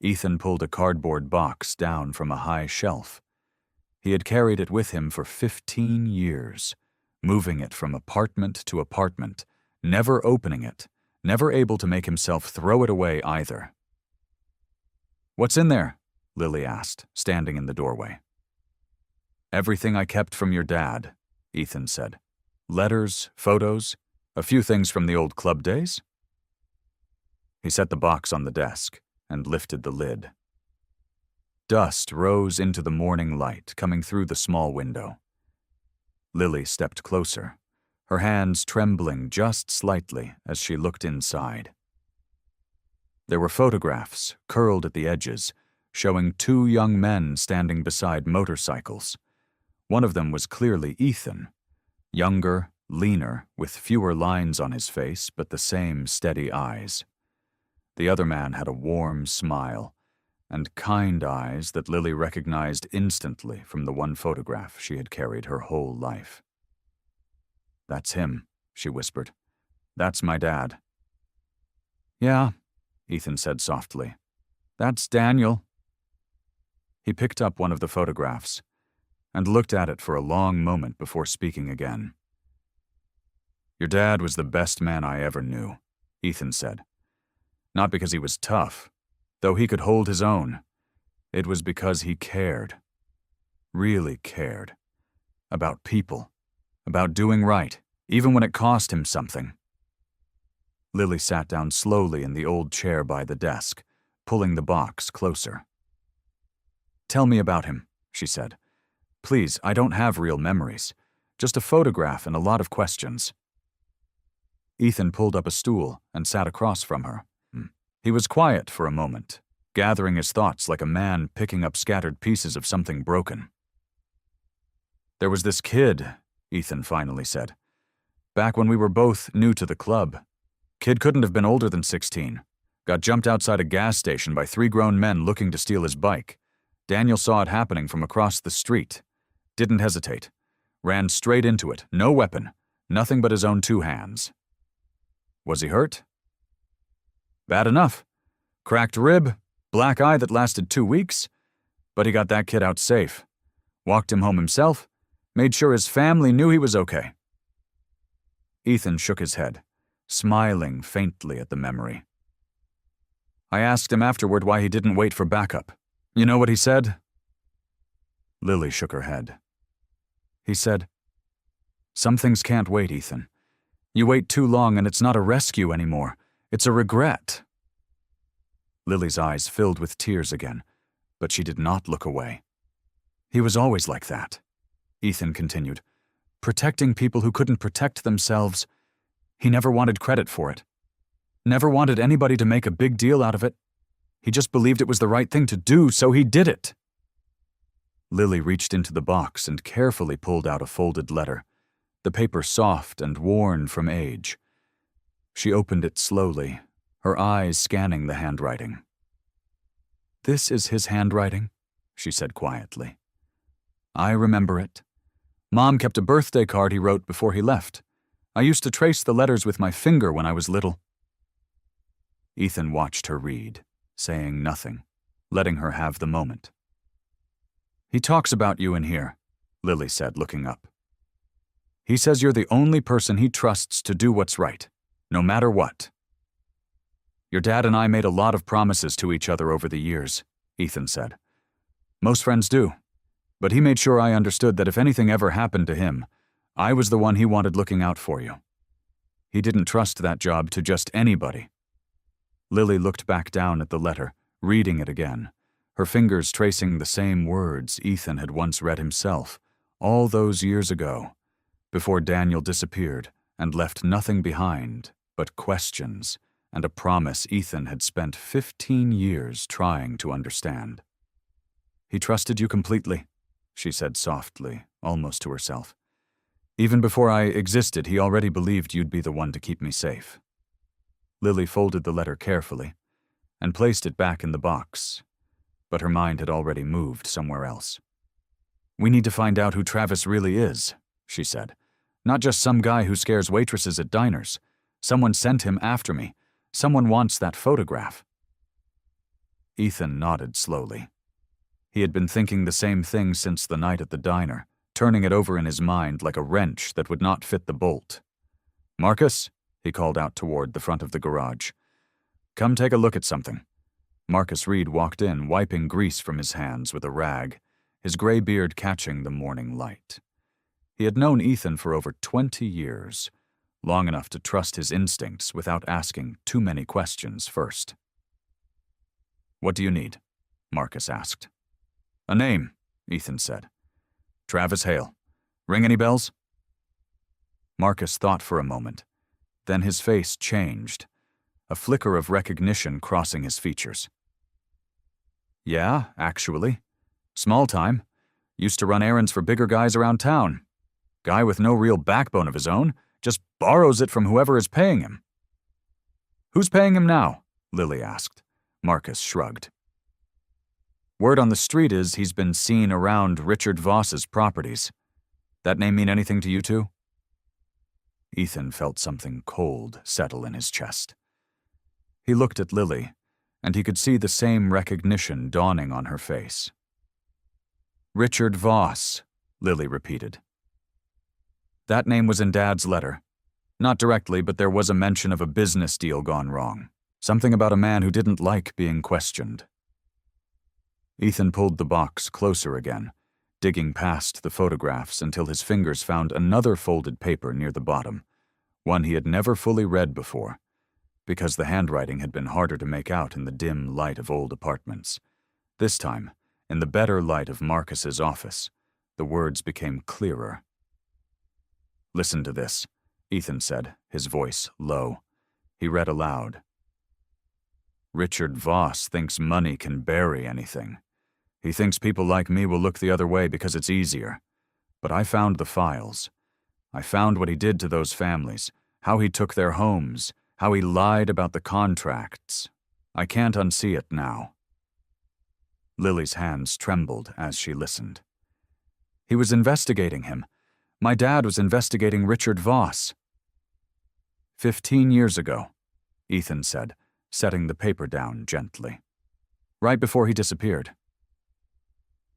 Ethan pulled a cardboard box down from a high shelf. He had carried it with him for 15 years, moving it from apartment to apartment, never opening it, never able to make himself throw it away either. What's in there? Lily asked, standing in the doorway. Everything I kept from your dad, Ethan said. Letters, photos, a few things from the old club days. He set the box on the desk and lifted the lid. Dust rose into the morning light coming through the small window. Lily stepped closer, her hands trembling just slightly as she looked inside. There were photographs, curled at the edges, showing two young men standing beside motorcycles. One of them was clearly Ethan, younger, leaner, with fewer lines on his face but the same steady eyes. The other man had a warm smile, and kind eyes that Lily recognized instantly from the one photograph she had carried her whole life. That's him, she whispered. That's my dad. Yeah, Ethan said softly. That's Daniel. He picked up one of the photographs and looked at it for a long moment before speaking again. Your dad was the best man I ever knew, Ethan said. Not because he was tough, though he could hold his own. It was because he cared. Really cared. About people. About doing right, even when it cost him something. Lily sat down slowly in the old chair by the desk, pulling the box closer. Tell me about him, she said. Please, I don't have real memories. Just a photograph and a lot of questions. Ethan pulled up a stool and sat across from her. He was quiet for a moment, gathering his thoughts like a man picking up scattered pieces of something broken. There was this kid, Ethan finally said. Back when we were both new to the club. Kid couldn't have been older than 16. Got jumped outside a gas station by 3 grown men looking to steal his bike. Daniel saw it happening from across the street. Didn't hesitate. Ran straight into it, no weapon, nothing but his own 2 hands. Was he hurt? Bad enough. Cracked rib, black eye that lasted 2 weeks. But he got that kid out safe. Walked him home himself, made sure his family knew he was okay. Ethan shook his head, smiling faintly at the memory. I asked him afterward why he didn't wait for backup. You know what he said? Lily shook her head. He said, Some things can't wait, Ethan. You wait too long and it's not a rescue anymore. It's a regret. Lily's eyes filled with tears again, but she did not look away. He was always like that, Ethan continued. Protecting people who couldn't protect themselves. He never wanted credit for it. Never wanted anybody to make a big deal out of it. He just believed it was the right thing to do, so he did it. Lily reached into the box and carefully pulled out a folded letter, the paper soft and worn from age. She opened it slowly, her eyes scanning the handwriting. This is his handwriting? she said quietly. I remember it. Mom kept a birthday card he wrote before he left. I used to trace the letters with my finger when I was little. Ethan watched her read, saying nothing, letting her have the moment. He talks about you in here, Lily said, looking up. He says you're the only person he trusts to do what's right, no matter what. Your dad and I made a lot of promises to each other over the years, Ethan said. Most friends do, but he made sure I understood that if anything ever happened to him, I was the one he wanted looking out for you. He didn't trust that job to just anybody. Lily looked back down at the letter, reading it again, her fingers tracing the same words Ethan had once read himself, all those years ago, before Daniel disappeared and left nothing behind but questions and a promise Ethan had spent 15 years trying to understand. He trusted you completely, she said softly, almost to herself. Even before I existed, he already believed you'd be the one to keep me safe. Lily folded the letter carefully and placed it back in the box, but her mind had already moved somewhere else. We need to find out who Travis really is, she said. Not just some guy who scares waitresses at diners. Someone sent him after me. Someone wants that photograph. Ethan nodded slowly. He had been thinking the same thing since the night at the diner, turning it over in his mind like a wrench that would not fit the bolt. Marcus, he called out toward the front of the garage. Come take a look at something. Marcus Reed walked in, wiping grease from his hands with a rag, his gray beard catching the morning light. He had known Ethan for over 20 years, long enough to trust his instincts without asking too many questions first. What do you need? Marcus asked. A name, Ethan said. Travis Hale. Ring any bells? Marcus thought for a moment. Then his face changed, a flicker of recognition crossing his features. Yeah, actually. Small time. Used to run errands for bigger guys around town. Guy with no real backbone of his own, just borrows it from whoever is paying him. Who's paying him now? Lily asked. Marcus shrugged. Word on the street is he's been seen around Richard Voss's properties. That name mean anything to you two? Ethan felt something cold settle in his chest. He looked at Lily, and he could see the same recognition dawning on her face. Richard Voss, Lily repeated. That name was in Dad's letter. Not directly, but there was a mention of a business deal gone wrong. Something about a man who didn't like being questioned. Ethan pulled the box closer again, digging past the photographs until his fingers found another folded paper near the bottom, one he had never fully read before, because the handwriting had been harder to make out in the dim light of old apartments. This time, in the better light of Marcus's office, the words became clearer. Listen to this, Ethan said, his voice low. He read aloud. Richard Voss thinks money can bury anything. He thinks people like me will look the other way because it's easier. But I found the files. I found what he did to those families, how he took their homes, how he lied about the contracts. I can't unsee it now. Lily's hands trembled as she listened. He was investigating him. My dad was investigating Richard Voss. 15 years ago, Ethan said, setting the paper down gently. Right before he disappeared.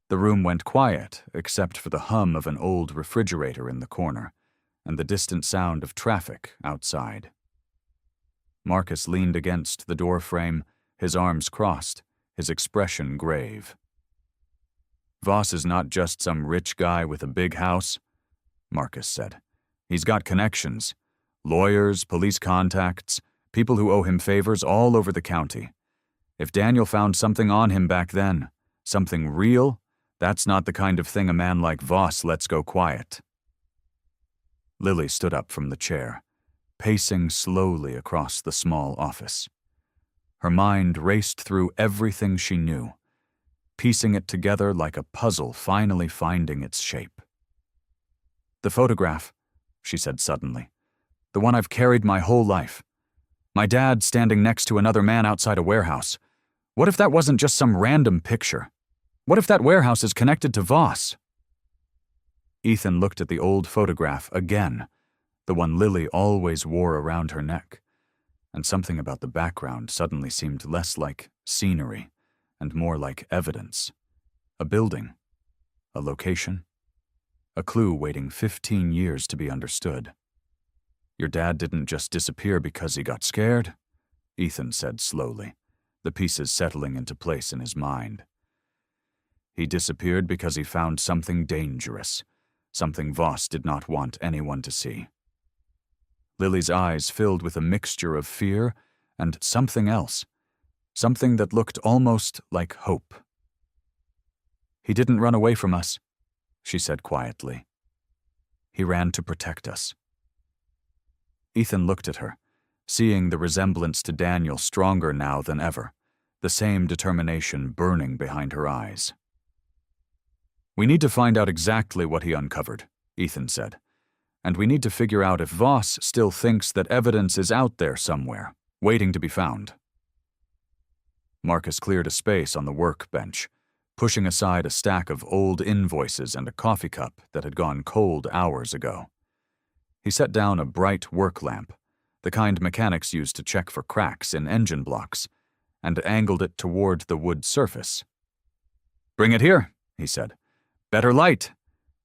The room went quiet, except for the hum of an old refrigerator in the corner and the distant sound of traffic outside. Marcus leaned against the door frame, his arms crossed, his expression grave. Voss is not just some rich guy with a big house, Marcus said. He's got connections, lawyers, police contacts, people who owe him favors all over the county. If Daniel found something on him back then, something real, that's not the kind of thing a man like Voss lets go quiet. Lily stood up from the chair, pacing slowly across the small office. Her mind raced through everything she knew, piecing it together like a puzzle finally finding its shape. The photograph, she said suddenly, the one I've carried my whole life. My dad standing next to another man outside a warehouse. What if that wasn't just some random picture? What if that warehouse is connected to Voss? Ethan looked at the old photograph again, the one Lily always wore around her neck, and something about the background suddenly seemed less like scenery and more like evidence. A building, a location, a clue waiting 15 years to be understood. Your dad didn't just disappear because he got scared, Ethan said slowly, the pieces settling into place in his mind. He disappeared because he found something dangerous, something Voss did not want anyone to see. Lily's eyes filled with a mixture of fear and something else, something that looked almost like hope. He didn't run away from us, she said quietly. He ran to protect us. Ethan looked at her, seeing the resemblance to Daniel stronger now than ever, the same determination burning behind her eyes. We need to find out exactly what he uncovered, Ethan said, and we need to figure out if Voss still thinks that evidence is out there somewhere, waiting to be found. Marcus cleared a space on the workbench, pushing aside a stack of old invoices and a coffee cup that had gone cold hours ago. He set down a bright work lamp, the kind mechanics use to check for cracks in engine blocks, and angled it toward the wood surface. "Bring it here," he said. "Better light.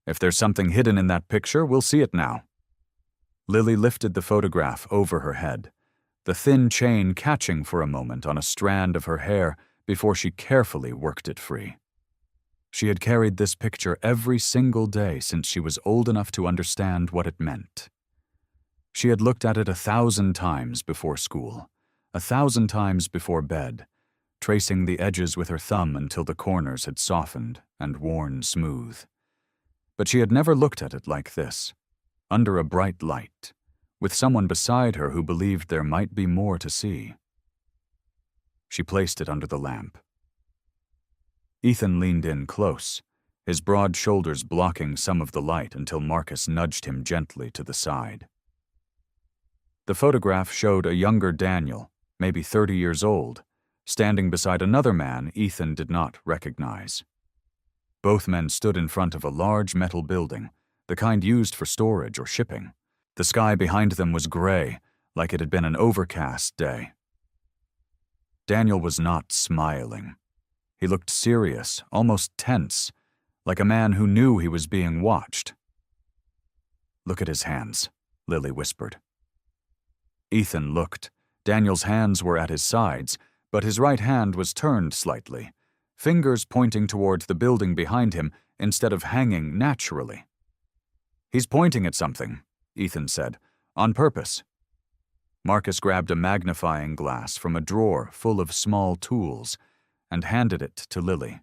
If there's something hidden in that picture, we'll see it now." Lily lifted the photograph over her head, the thin chain catching for a moment on a strand of her hair before she carefully worked it free. She had carried this picture every single day since she was old enough to understand what it meant. She had looked at it 1,000 times before school, 1,000 times before bed, tracing the edges with her thumb until the corners had softened and worn smooth. But she had never looked at it like this, under a bright light, with someone beside her who believed there might be more to see. She placed it under the lamp. Ethan leaned in close, his broad shoulders blocking some of the light until Marcus nudged him gently to the side. The photograph showed a younger Daniel, maybe 30 years old, standing beside another man Ethan did not recognize. Both men stood in front of a large metal building, the kind used for storage or shipping. The sky behind them was gray, like it had been an overcast day. Daniel was not smiling. He looked serious, almost tense, like a man who knew he was being watched. "Look at his hands," Lily whispered. Ethan looked. Daniel's hands were at his sides, but his right hand was turned slightly, fingers pointing toward the building behind him instead of hanging naturally. "He's pointing at something," Ethan said, "on purpose." Marcus grabbed a magnifying glass from a drawer full of small tools and handed it to Lily.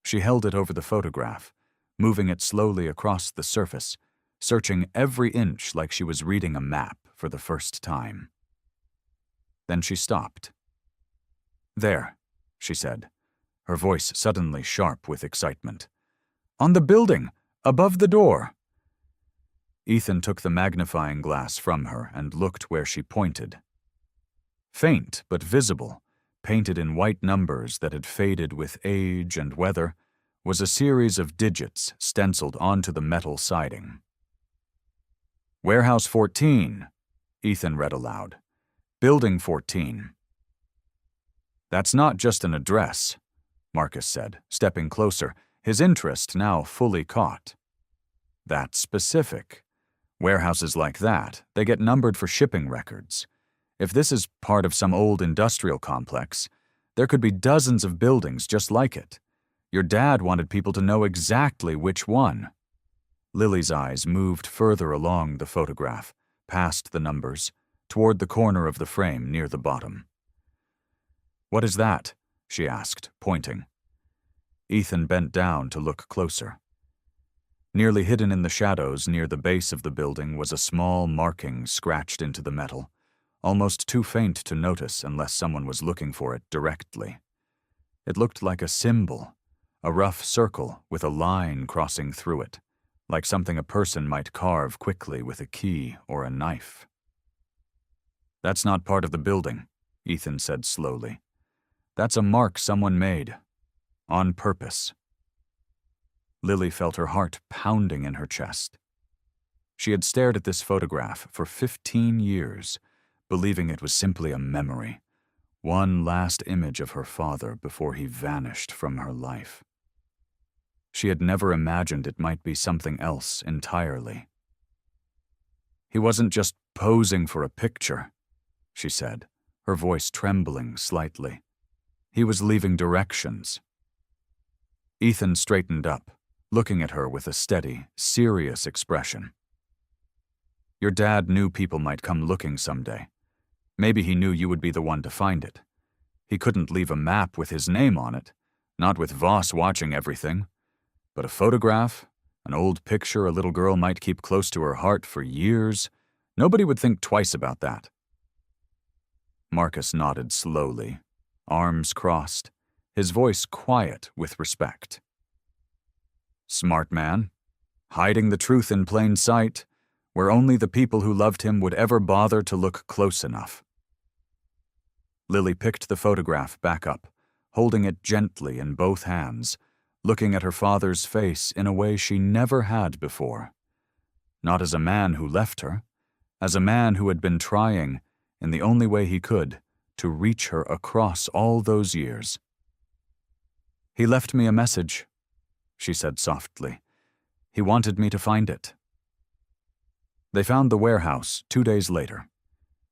She held it over the photograph, moving it slowly across the surface, searching every inch like she was reading a map for the first time. Then she stopped. "There," she said, her voice suddenly sharp with excitement. "On the building, above the door." Ethan took the magnifying glass from her and looked where she pointed. Faint but visible, painted in white numbers that had faded with age and weather, was a series of digits stenciled onto the metal siding. "Warehouse 14, Ethan read aloud. "Building 14. "That's not just an address," Marcus said, stepping closer, his interest now fully caught. "That's specific. Warehouses like that, they get numbered for shipping records. If this is part of some old industrial complex, there could be dozens of buildings just like it. Your dad wanted people to know exactly which one." Lily's eyes moved further along the photograph, past the numbers, toward the corner of the frame near the bottom. "What is that?" she asked, pointing. Ethan bent down to look closer. Nearly hidden in the shadows near the base of the building was a small marking scratched into the metal, almost too faint to notice unless someone was looking for it directly. It looked like a symbol, a rough circle with a line crossing through it, like something a person might carve quickly with a key or a knife. "That's not part of the building," Ethan said slowly. "That's a mark someone made." On purpose. Lily felt her heart pounding in her chest. She had stared at this photograph for 15 years, believing it was simply a memory, one last image of her father before he vanished from her life. She had never imagined it might be something else entirely. He wasn't just posing for a picture, she said, her voice trembling slightly. He was leaving directions. Ethan straightened up, looking at her with a steady, serious expression. Your dad knew people might come looking someday. Maybe he knew you would be the one to find it. He couldn't leave a map with his name on it, not with Voss watching everything. But a photograph, an old picture a little girl might keep close to her heart for years, nobody would think twice about that. Marcus nodded slowly, arms crossed, his voice quiet with respect. Smart man, hiding the truth in plain sight, where only the people who loved him would ever bother to look close enough. Lily picked the photograph back up, holding it gently in both hands, looking at her father's face in a way she never had before. Not as a man who left her, as a man who had been trying, in the only way he could, to reach her across all those years. He left me a message, she said softly. He wanted me to find it. They found the warehouse 2 days later.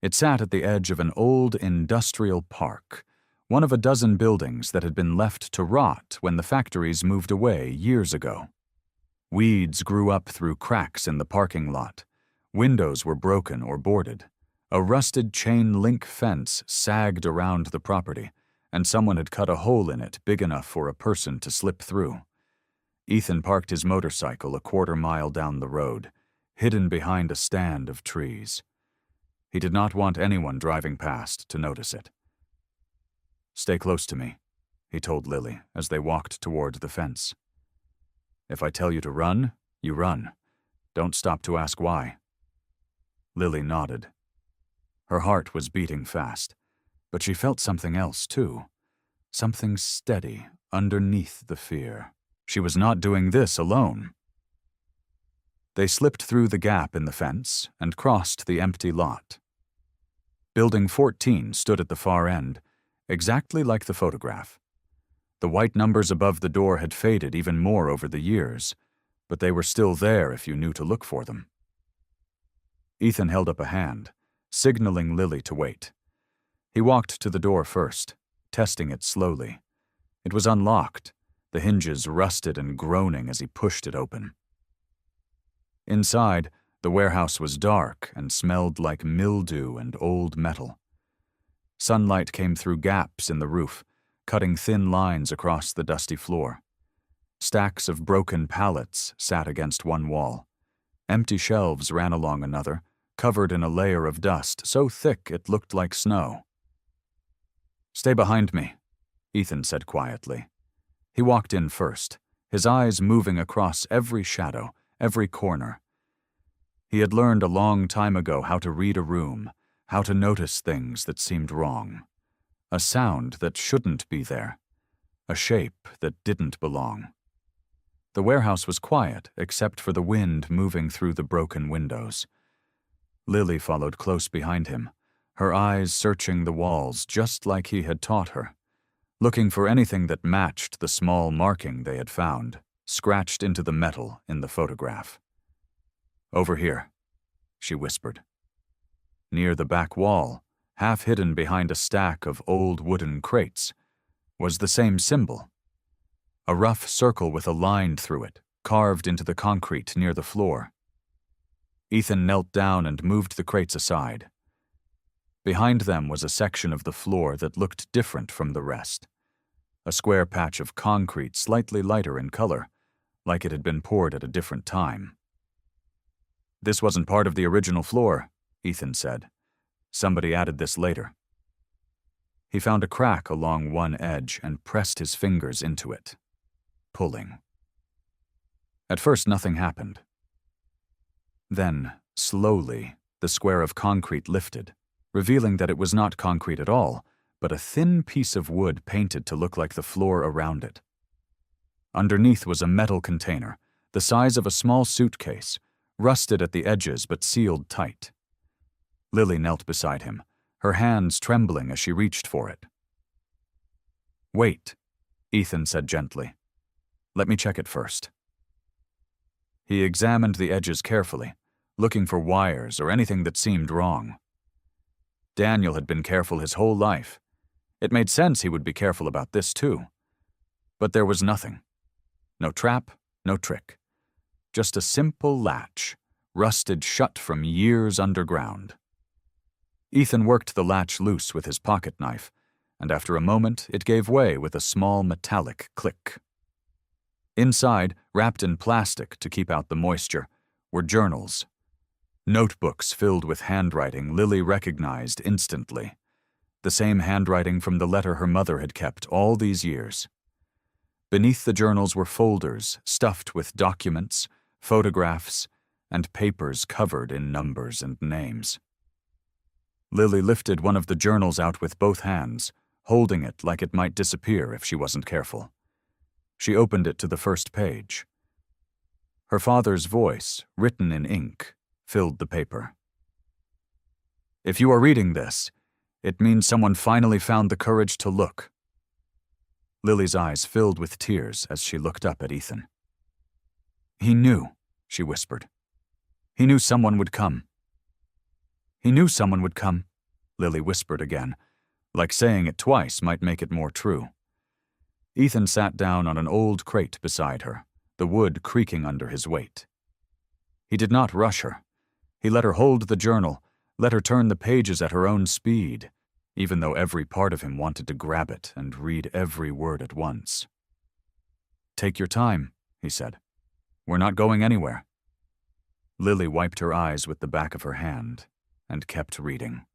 It sat at the edge of an old industrial park, one of a dozen buildings that had been left to rot when the factories moved away years ago. Weeds grew up through cracks in the parking lot. Windows were broken or boarded. A rusted chain-link fence sagged around the property, and someone had cut a hole in it big enough for a person to slip through. Ethan parked his motorcycle a quarter-mile down the road, hidden behind a stand of trees. He did not want anyone driving past to notice it. Stay close to me, he told Lily as they walked toward the fence. If I tell you to run, you run. Don't stop to ask why. Lily nodded. Her heart was beating fast, but she felt something else too. Something steady underneath the fear. She was not doing this alone. They slipped through the gap in the fence and crossed the empty lot. Building 14 stood at the far end, exactly like the photograph. The white numbers above the door had faded even more over the years, but they were still there if you knew to look for them. Ethan held up a hand, signaling Lily to wait. He walked to the door first, testing it slowly. It was unlocked, the hinges rusted and groaning as he pushed it open. Inside, the warehouse was dark and smelled like mildew and old metal. Sunlight came through gaps in the roof, cutting thin lines across the dusty floor. Stacks of broken pallets sat against one wall. Empty shelves ran along another, covered in a layer of dust so thick it looked like snow. Stay behind me, Ethan said quietly. He walked in first, his eyes moving across every shadow, every corner. He had learned a long time ago how to read a room, how to notice things that seemed wrong. A sound that shouldn't be there. A shape that didn't belong. The warehouse was quiet except for the wind moving through the broken windows. Lily followed close behind him, her eyes searching the walls just like he had taught her, looking for anything that matched the small marking they had found, scratched into the metal in the photograph. Over here, she whispered. Near the back wall, half hidden behind a stack of old wooden crates, was the same symbol. A rough circle with a line through it, carved into the concrete near the floor. Ethan knelt down and moved the crates aside. Behind them was a section of the floor that looked different from the rest. A square patch of concrete slightly lighter in color, like it had been poured at a different time. This wasn't part of the original floor, Ethan said. Somebody added this later. He found a crack along one edge and pressed his fingers into it, pulling. At first, nothing happened. Then, slowly, the square of concrete lifted, revealing that it was not concrete at all, but a thin piece of wood painted to look like the floor around it. Underneath was a metal container, the size of a small suitcase, rusted at the edges but sealed tight. Lily knelt beside him, her hands trembling as she reached for it. "Wait," Ethan said gently. "Let me check it first." He examined the edges carefully, looking for wires or anything that seemed wrong. Daniel had been careful his whole life. It made sense he would be careful about this too. But there was nothing. No trap, no trick. Just a simple latch, rusted shut from years underground. Ethan worked the latch loose with his pocket knife, and after a moment it gave way with a small metallic click. Inside, wrapped in plastic to keep out the moisture, were journals. Notebooks filled with handwriting Lily recognized instantly. The same handwriting from the letter her mother had kept all these years. Beneath the journals were folders stuffed with documents, photographs, and papers covered in numbers and names. Lily lifted one of the journals out with both hands, holding it like it might disappear if she wasn't careful. She opened it to the first page. Her father's voice, written in ink, filled the paper. "If you are reading this, it means someone finally found the courage to look." Lily's eyes filled with tears as she looked up at Ethan. "He knew," she whispered. "He knew someone would come." "He knew someone would come," Lily whispered again, like saying it twice might make it more true. Ethan sat down on an old crate beside her, the wood creaking under his weight. He did not rush her. He let her hold the journal, let her turn the pages at her own speed, even though every part of him wanted to grab it and read every word at once. "Take your time," he said. "We're not going anywhere." Lily wiped her eyes with the back of her hand and kept reading.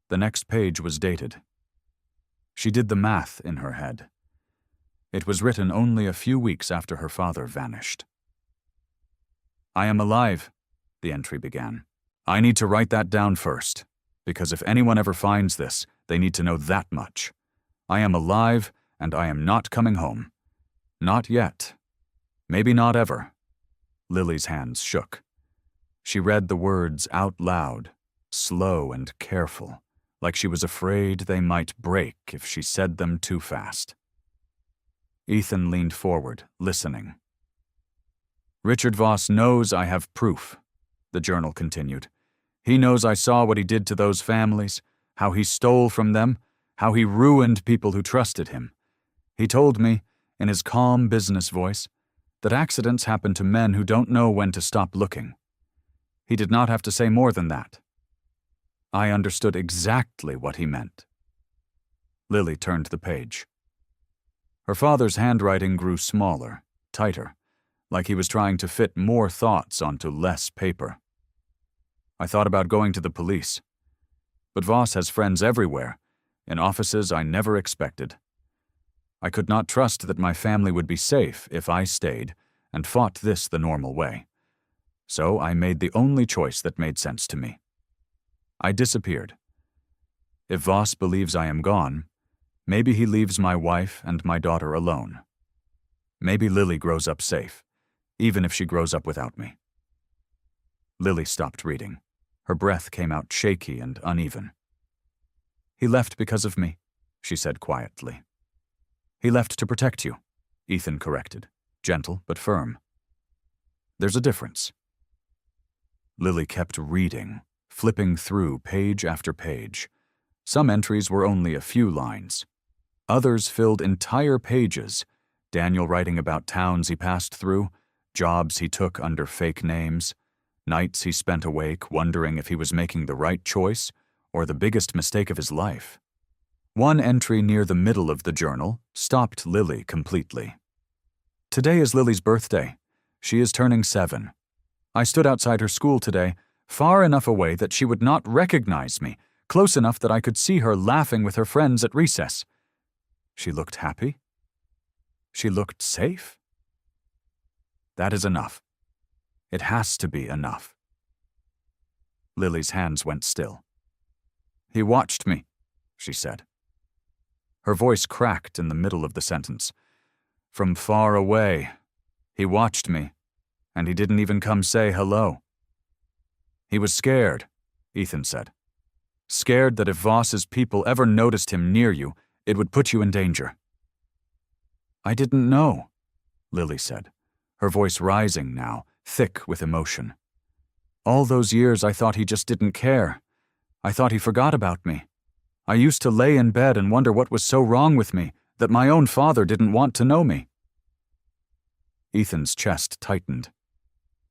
The next page was dated. She did the math in her head. It was written only a few weeks after her father vanished. "I am alive," the entry began. "I need to write that down first, because if anyone ever finds this, they need to know that much. I am alive, and I am not coming home. Not yet. Maybe not ever." Lily's hands shook. She read the words out loud, slow and careful, like she was afraid they might break if she said them too fast. Ethan leaned forward, listening. "Richard Voss knows I have proof," the journal continued. "He knows I saw what he did to those families, how he stole from them, how he ruined people who trusted him. He told me, in his calm business voice, that accidents happen to men who don't know when to stop looking. He did not have to say more than that. I understood exactly what he meant." Lily turned the page. Her father's handwriting grew smaller, tighter, like he was trying to fit more thoughts onto less paper. "I thought about going to the police. But Voss has friends everywhere, in offices I never expected. I could not trust that my family would be safe if I stayed and fought this the normal way. So I made the only choice that made sense to me. I disappeared. If Voss believes I am gone, maybe he leaves my wife and my daughter alone. Maybe Lily grows up safe, even if she grows up without me." Lily stopped reading. Her breath came out shaky and uneven. "He left because of me," she said quietly. "He left to protect you," Ethan corrected, gentle but firm. "There's a difference." Lily kept reading, flipping through page after page. Some entries were only a few lines. Others filled entire pages, Daniel writing about towns he passed through, jobs he took under fake names, nights he spent awake wondering if he was making the right choice or the biggest mistake of his life. One entry near the middle of the journal stopped Lily completely. "Today is Lily's birthday. She is turning 7. I stood outside her school today, far enough away that she would not recognize me, close enough that I could see her laughing with her friends at recess. She looked happy. She looked safe. That is enough. It has to be enough." Lily's hands went still. "He watched me," she said. Her voice cracked in the middle of the sentence. From far away. He watched me, and he didn't even come say hello. He was scared, Ethan said. Scared that if Voss's people ever noticed him near you, it would put you in danger. I didn't know, Lily said, her voice rising now, thick with emotion. All those years I thought he just didn't care. I thought he forgot about me. I used to lay in bed and wonder what was so wrong with me that my own father didn't want to know me. Ethan's chest tightened.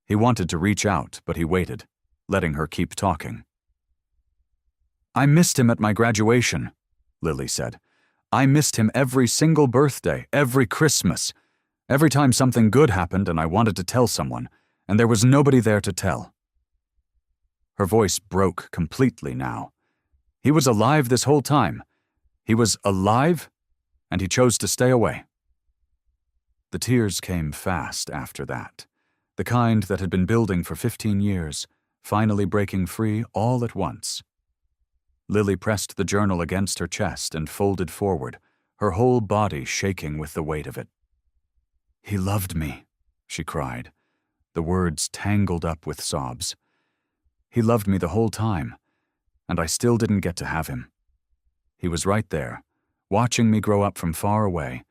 He wanted to reach out, but he waited, letting her keep talking. I missed him at my graduation, Lily said. I missed him every single birthday, every Christmas, every time something good happened and I wanted to tell someone, and there was nobody there to tell. Her voice broke completely now. He was alive this whole time. He was alive, and he chose to stay away. The tears came fast after that, the kind that had been building for 15 years, finally breaking free all at once. Lily pressed the journal against her chest and folded forward, her whole body shaking with the weight of it. He loved me, she cried, the words tangled up with sobs. He loved me the whole time, and I still didn't get to have him. He was right there, watching me grow up from far away,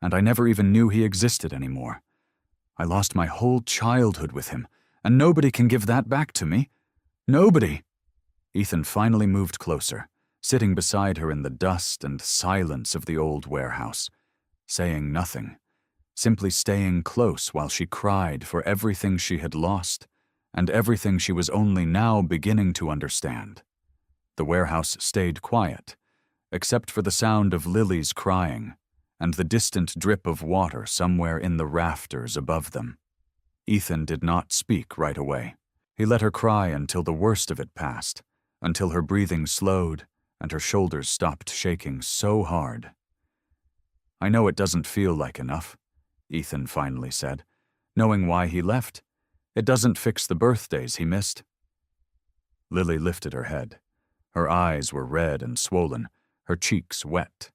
and I never even knew he existed anymore. I lost my whole childhood with him, and nobody can give that back to me. Nobody. Ethan finally moved closer, sitting beside her in the dust and silence of the old warehouse, saying nothing, simply staying close while she cried for everything she had lost and everything she was only now beginning to understand. The warehouse stayed quiet, except for the sound of Lily's crying and the distant drip of water somewhere in the rafters above them. Ethan did not speak right away. He let her cry until the worst of it passed, until her breathing slowed and her shoulders stopped shaking so hard. I know it doesn't feel like enough, Ethan finally said, knowing why he left. It doesn't fix the birthdays he missed. Lily lifted her head. Her eyes were red and swollen, her cheeks wet.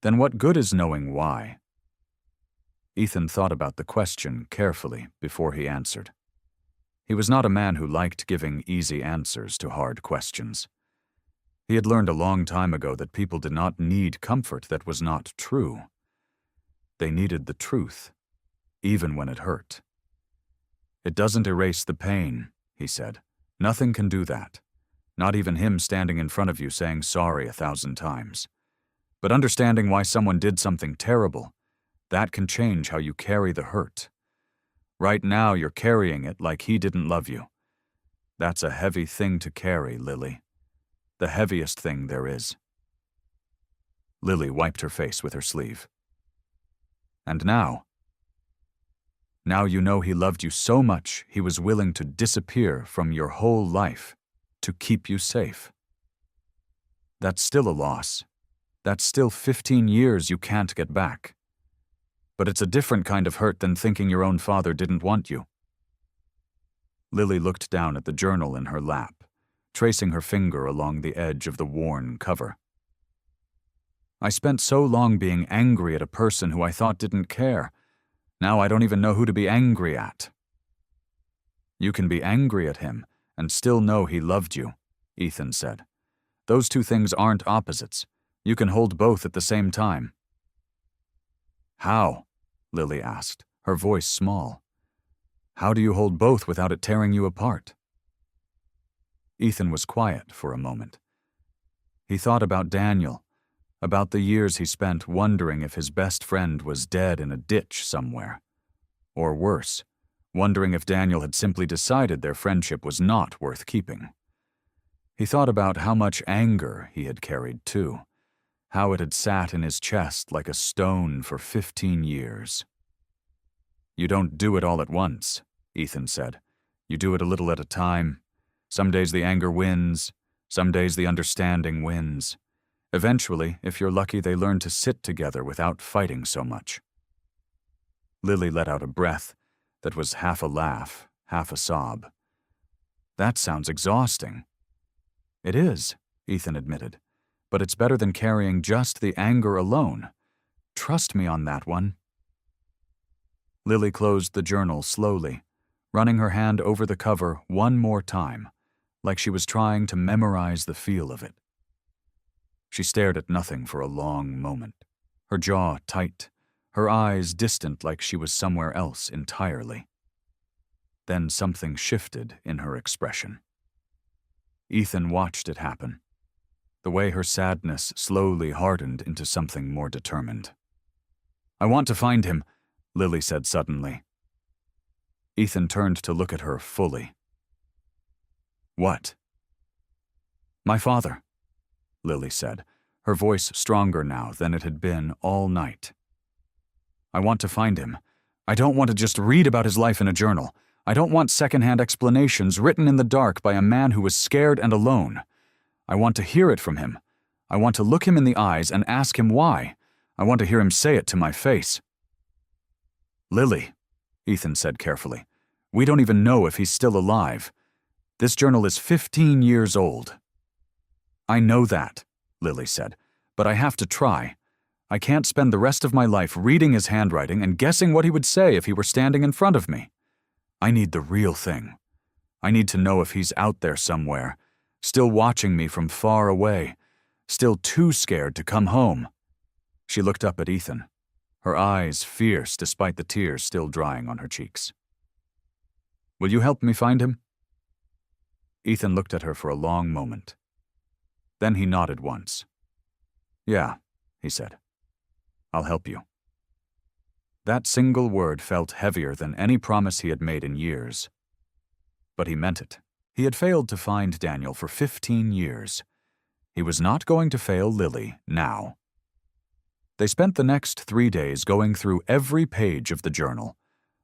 Then what good is knowing why? Ethan thought about the question carefully before he answered. He was not a man who liked giving easy answers to hard questions. He had learned a long time ago that people did not need comfort that was not true. They needed the truth, even when it hurt. It doesn't erase the pain, he said. Nothing can do that. Not even him standing in front of you saying sorry 1,000 times. But understanding why someone did something terrible, that can change how you carry the hurt. Right now you're carrying it like he didn't love you. That's a heavy thing to carry, Lily. The heaviest thing there is. Lily wiped her face with her sleeve. And now you know he loved you so much he was willing to disappear from your whole life to keep you safe. That's still a loss. That's still 15 years you can't get back. But it's a different kind of hurt than thinking your own father didn't want you. Lily looked down at the journal in her lap, tracing her finger along the edge of the worn cover. I spent so long being angry at a person who I thought didn't care. Now I don't even know who to be angry at. You can be angry at him and still know he loved you, Ethan said. Those two things aren't opposites. You can hold both at the same time. How? Lily asked, her voice small. How do you hold both without it tearing you apart? Ethan was quiet for a moment. He thought about Daniel, about the years he spent wondering if his best friend was dead in a ditch somewhere. Or worse, wondering if Daniel had simply decided their friendship was not worth keeping. He thought about how much anger he had carried too, how it had sat in his chest like a stone for 15 years. You don't do it all at once, Ethan said. You do it a little at a time. Some days the anger wins, some days the understanding wins. Eventually, if you're lucky, they learn to sit together without fighting so much. Lily let out a breath that was half a laugh, half a sob. That sounds exhausting. It is, Ethan admitted. But it's better than carrying just the anger alone. Trust me on that one." Lily closed the journal slowly, running her hand over the cover one more time, like she was trying to memorize the feel of it. She stared at nothing for a long moment, her jaw tight, her eyes distant like she was somewhere else entirely. Then something shifted in her expression. Ethan watched it happen, the way her sadness slowly hardened into something more determined. "I want to find him," Lily said suddenly. Ethan turned to look at her fully. "What?" "My father," Lily said, her voice stronger now than it had been all night. "I want to find him. I don't want to just read about his life in a journal. I don't want secondhand explanations written in the dark by a man who was scared and alone. I want to hear it from him. I want to look him in the eyes and ask him why. I want to hear him say it to my face." "Lily," Ethan said carefully, "we don't even know if he's still alive. This journal is 15 years old." "I know that," Lily said, "but I have to try. I can't spend the rest of my life reading his handwriting and guessing what he would say if he were standing in front of me. I need the real thing. I need to know if he's out there somewhere, still watching me from far away, still too scared to come home." She looked up at Ethan, her eyes fierce despite the tears still drying on her cheeks. "Will you help me find him?" Ethan looked at her for a long moment. Then he nodded once. "Yeah," he said. "I'll help you." That single word felt heavier than any promise he had made in years. But he meant it. He had failed to find Daniel for 15 years. He was not going to fail Lily now. They spent the next 3 days going through every page of the journal,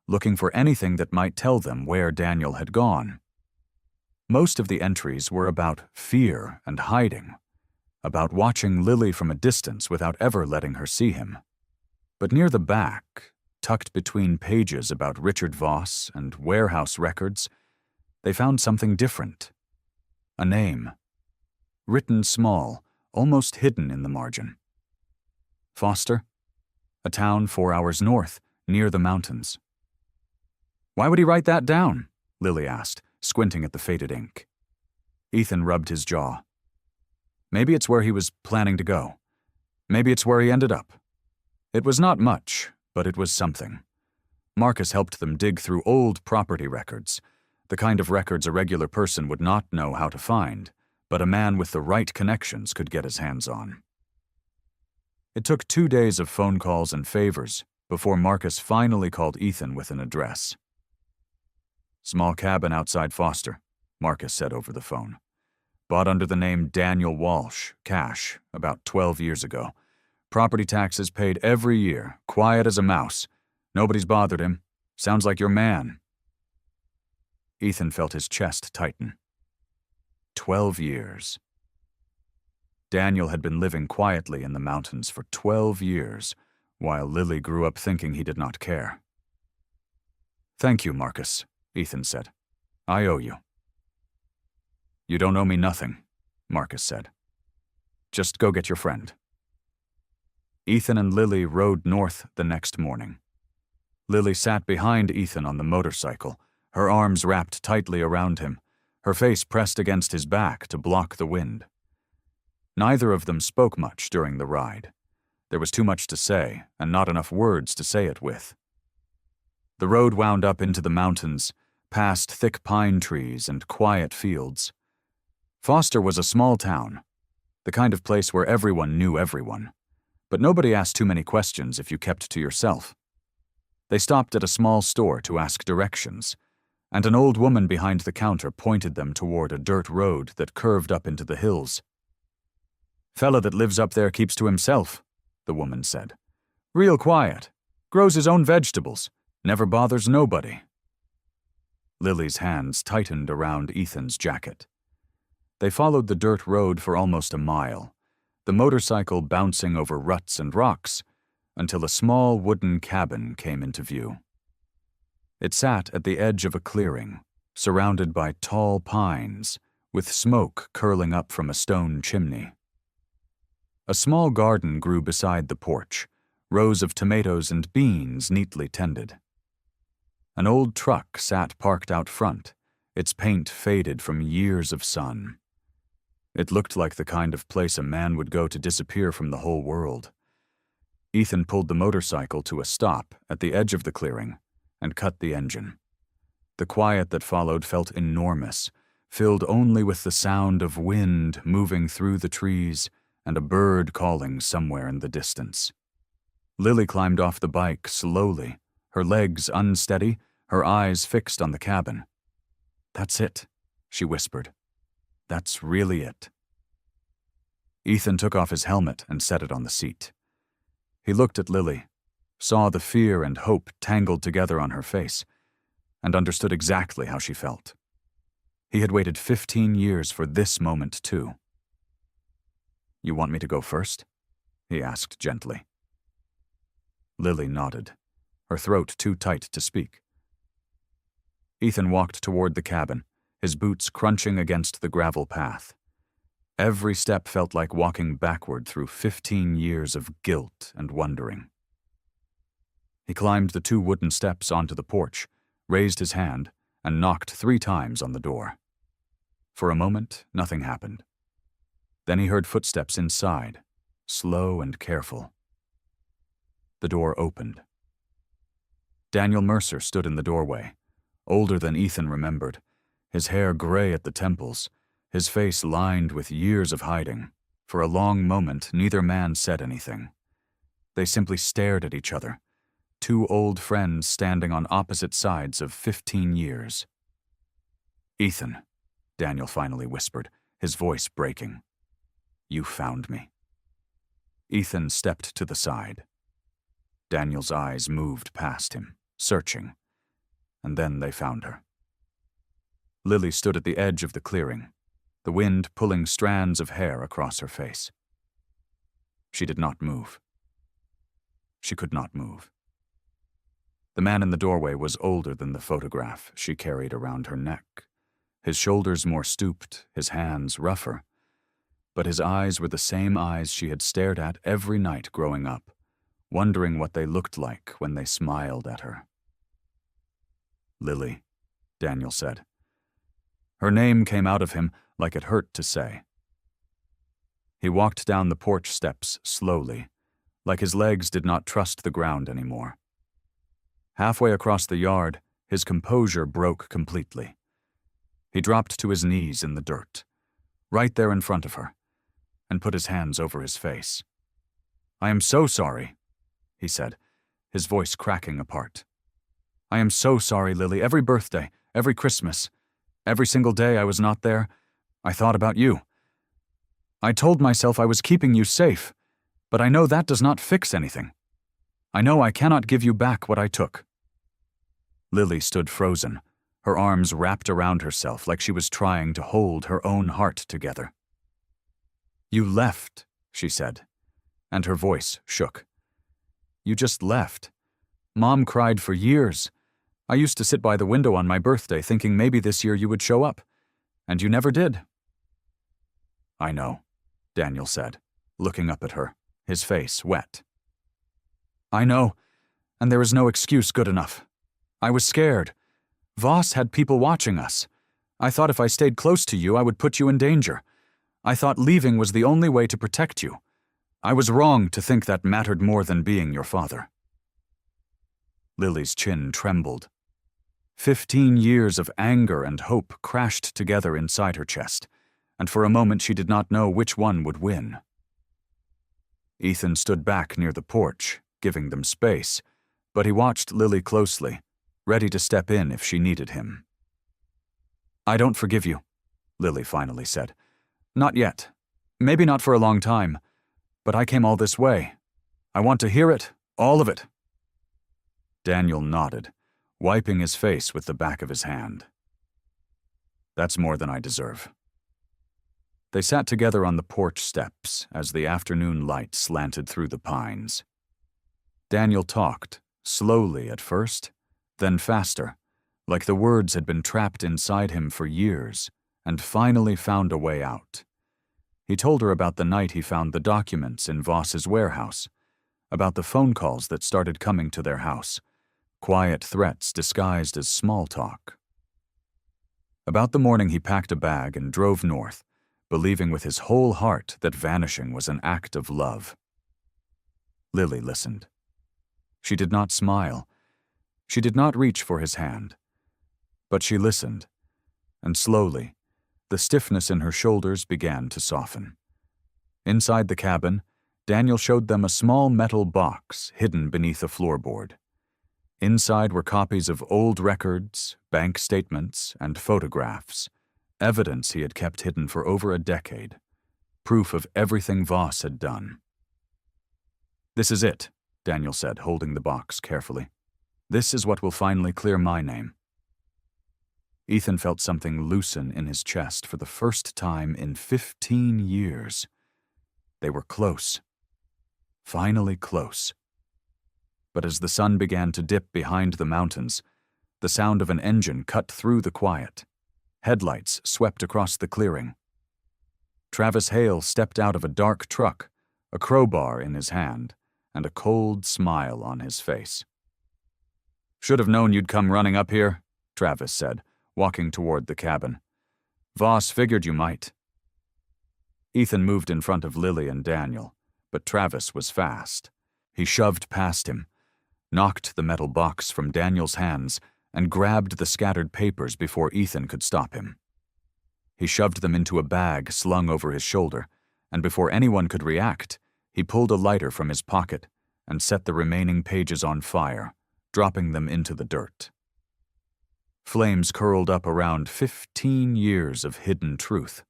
looking for anything that might tell them where Daniel had gone. Most of the entries were about fear and hiding, about watching Lily from a distance without ever letting her see him. But near the back, tucked between pages about Richard Voss and warehouse records, they found something different. A name, written small, almost hidden in the margin. Foster, a town 4 hours north, near the mountains. "Why would he write that down?" Lily asked, squinting at the faded ink. Ethan rubbed his jaw. "Maybe it's where he was planning to go. Maybe it's where he ended up. It was not much, but it was something. Marcus helped them dig through old property records, the kind of records a regular person would not know how to find, but a man with the right connections could get his hands on." It took 2 days of phone calls and favors before Marcus finally called Ethan with an address. "Small cabin outside Foster," Marcus said over the phone. "Bought under the name Daniel Walsh, cash, about 12 years ago. Property taxes paid every year, quiet as a mouse. Nobody's bothered him. Sounds like your man." Ethan felt his chest tighten. 12 years. Daniel had been living quietly in the mountains for 12 years, while Lily grew up thinking he did not care. "Thank you, Marcus," Ethan said. "I owe you." "You don't owe me nothing," Marcus said. "Just go get your friend." Ethan and Lily rode north the next morning. Lily sat behind Ethan on the motorcycle, her arms wrapped tightly around him, her face pressed against his back to block the wind. Neither of them spoke much during the ride. There was too much to say, and not enough words to say it with. The road wound up into the mountains, past thick pine trees and quiet fields. Foster was a small town, the kind of place where everyone knew everyone. But nobody asked too many questions if you kept to yourself. They stopped at a small store to ask directions, and an old woman behind the counter pointed them toward a dirt road that curved up into the hills. "Fella that lives up there keeps to himself," the woman said. "Real quiet. Grows his own vegetables. Never bothers nobody." Lily's hands tightened around Ethan's jacket. They followed the dirt road for almost a mile, the motorcycle bouncing over ruts and rocks, until a small wooden cabin came into view. It sat at the edge of a clearing, surrounded by tall pines, with smoke curling up from a stone chimney. A small garden grew beside the porch, rows of tomatoes and beans neatly tended. An old truck sat parked out front, its paint faded from years of sun. It looked like the kind of place a man would go to disappear from the whole world. Ethan pulled the motorcycle to a stop at the edge of the clearing and cut the engine. The quiet that followed felt enormous, filled only with the sound of wind moving through the trees and a bird calling somewhere in the distance. Lily climbed off the bike slowly, her legs unsteady, her eyes fixed on the cabin. "That's it," she whispered. "That's really it." Ethan took off his helmet and set it on the seat. He looked at Lily, saw the fear and hope tangled together on her face, and understood exactly how she felt. He had waited 15 years for this moment, too. "You want me to go first?" he asked gently. Lily nodded, her throat too tight to speak. Ethan walked toward the cabin, his boots crunching against the gravel path. Every step felt like walking backward through 15 years of guilt and wondering. He climbed the 2 wooden steps onto the porch, raised his hand, and knocked 3 times on the door. For a moment, nothing happened. Then he heard footsteps inside, slow and careful. The door opened. Daniel Mercer stood in the doorway, older than Ethan remembered, his hair gray at the temples, his face lined with years of hiding. For a long moment, neither man said anything. They simply stared at each other, 2 old friends standing on opposite sides of 15 years. "Ethan," Daniel finally whispered, his voice breaking. "You found me." Ethan stepped to the side. Daniel's eyes moved past him, searching, and then they found her. Lily stood at the edge of the clearing, the wind pulling strands of hair across her face. She did not move. She could not move. The man in the doorway was older than the photograph she carried around her neck, his shoulders more stooped, his hands rougher. But his eyes were the same eyes she had stared at every night growing up, wondering what they looked like when they smiled at her. "Lily," Daniel said. Her name came out of him like it hurt to say. He walked down the porch steps slowly, like his legs did not trust the ground anymore. Halfway across the yard, his composure broke completely. He dropped to his knees in the dirt, right there in front of her, and put his hands over his face. "I am so sorry," he said, his voice cracking apart. "I am so sorry, Lily. Every birthday, every Christmas, every single day I was not there, I thought about you. I told myself I was keeping you safe, but I know that does not fix anything. I know I cannot give you back what I took." Lily stood frozen, her arms wrapped around herself like she was trying to hold her own heart together. "You left," she said, and her voice shook. "You just left. Mom cried for years. I used to sit by the window on my birthday thinking maybe this year you would show up, and you never did." "I know," Daniel said, looking up at her, his face wet. "I know, and there is no excuse good enough. I was scared. Voss had people watching us. I thought if I stayed close to you, I would put you in danger. I thought leaving was the only way to protect you. I was wrong to think that mattered more than being your father." Lily's chin trembled. 15 years of anger and hope crashed together inside her chest, and for a moment she did not know which one would win. Ethan stood back near the porch, giving them space, but he watched Lily closely, ready to step in if she needed him. "I don't forgive you," Lily finally said. "Not yet. Maybe not for a long time. But I came all this way. I want to hear it, all of it." Daniel nodded, wiping his face with the back of his hand. "That's more than I deserve." They sat together on the porch steps as the afternoon light slanted through the pines. Daniel talked, slowly at first, then faster, like the words had been trapped inside him for years, and finally found a way out. He told her about the night he found the documents in Voss's warehouse, about the phone calls that started coming to their house, quiet threats disguised as small talk. About the morning he packed a bag and drove north, believing with his whole heart that vanishing was an act of love. Lily listened. She did not smile. She did not reach for his hand. But she listened, and slowly, the stiffness in her shoulders began to soften. Inside the cabin, Daniel showed them a small metal box hidden beneath a floorboard. Inside were copies of old records, bank statements, and photographs, evidence he had kept hidden for over a decade, proof of everything Voss had done. "This is it," Daniel said, holding the box carefully. "This is what will finally clear my name." Ethan felt something loosen in his chest for the first time in 15 years. They were close. Finally close. But as the sun began to dip behind the mountains, the sound of an engine cut through the quiet. Headlights swept across the clearing. Travis Hale stepped out of a dark truck, a crowbar in his hand, and a cold smile on his face. "Should have known you'd come running up here," Travis said, walking toward the cabin. "Voss figured you might." Ethan moved in front of Lily and Daniel, but Travis was fast. He shoved past him, knocked the metal box from Daniel's hands, and grabbed the scattered papers before Ethan could stop him. He shoved them into a bag slung over his shoulder, and before anyone could react, he pulled a lighter from his pocket and set the remaining pages on fire, dropping them into the dirt. Flames curled up around 15 years of hidden truth.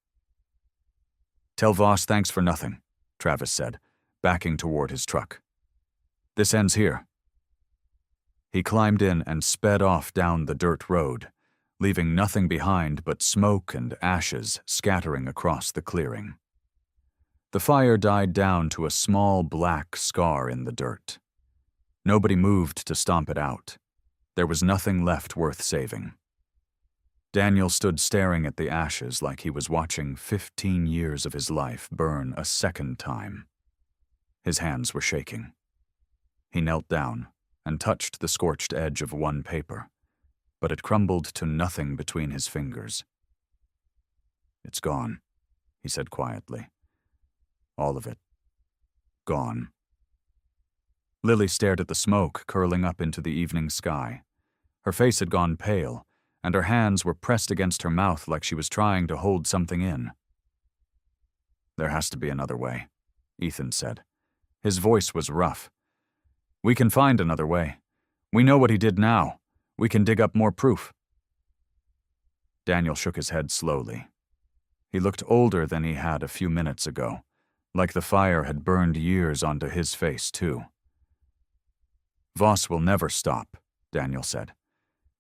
"Tell Voss thanks for nothing," Travis said, backing toward his truck. "This ends here." He climbed in and sped off down the dirt road, leaving nothing behind but smoke and ashes scattering across the clearing. The fire died down to a small black scar in the dirt. Nobody moved to stomp it out. There was nothing left worth saving. Daniel stood staring at the ashes like he was watching 15 years of his life burn a second time. His hands were shaking. He knelt down and touched the scorched edge of one paper, but it crumbled to nothing between his fingers. "It's gone," he said quietly. "All of it. Gone." Lily stared at the smoke curling up into the evening sky. Her face had gone pale, and her hands were pressed against her mouth like she was trying to hold something in. "There has to be another way," Ethan said. His voice was rough. "We can find another way. We know what he did now. We can dig up more proof." Daniel shook his head slowly. He looked older than he had a few minutes ago, like the fire had burned years onto his face, too. "Voss will never stop," Daniel said.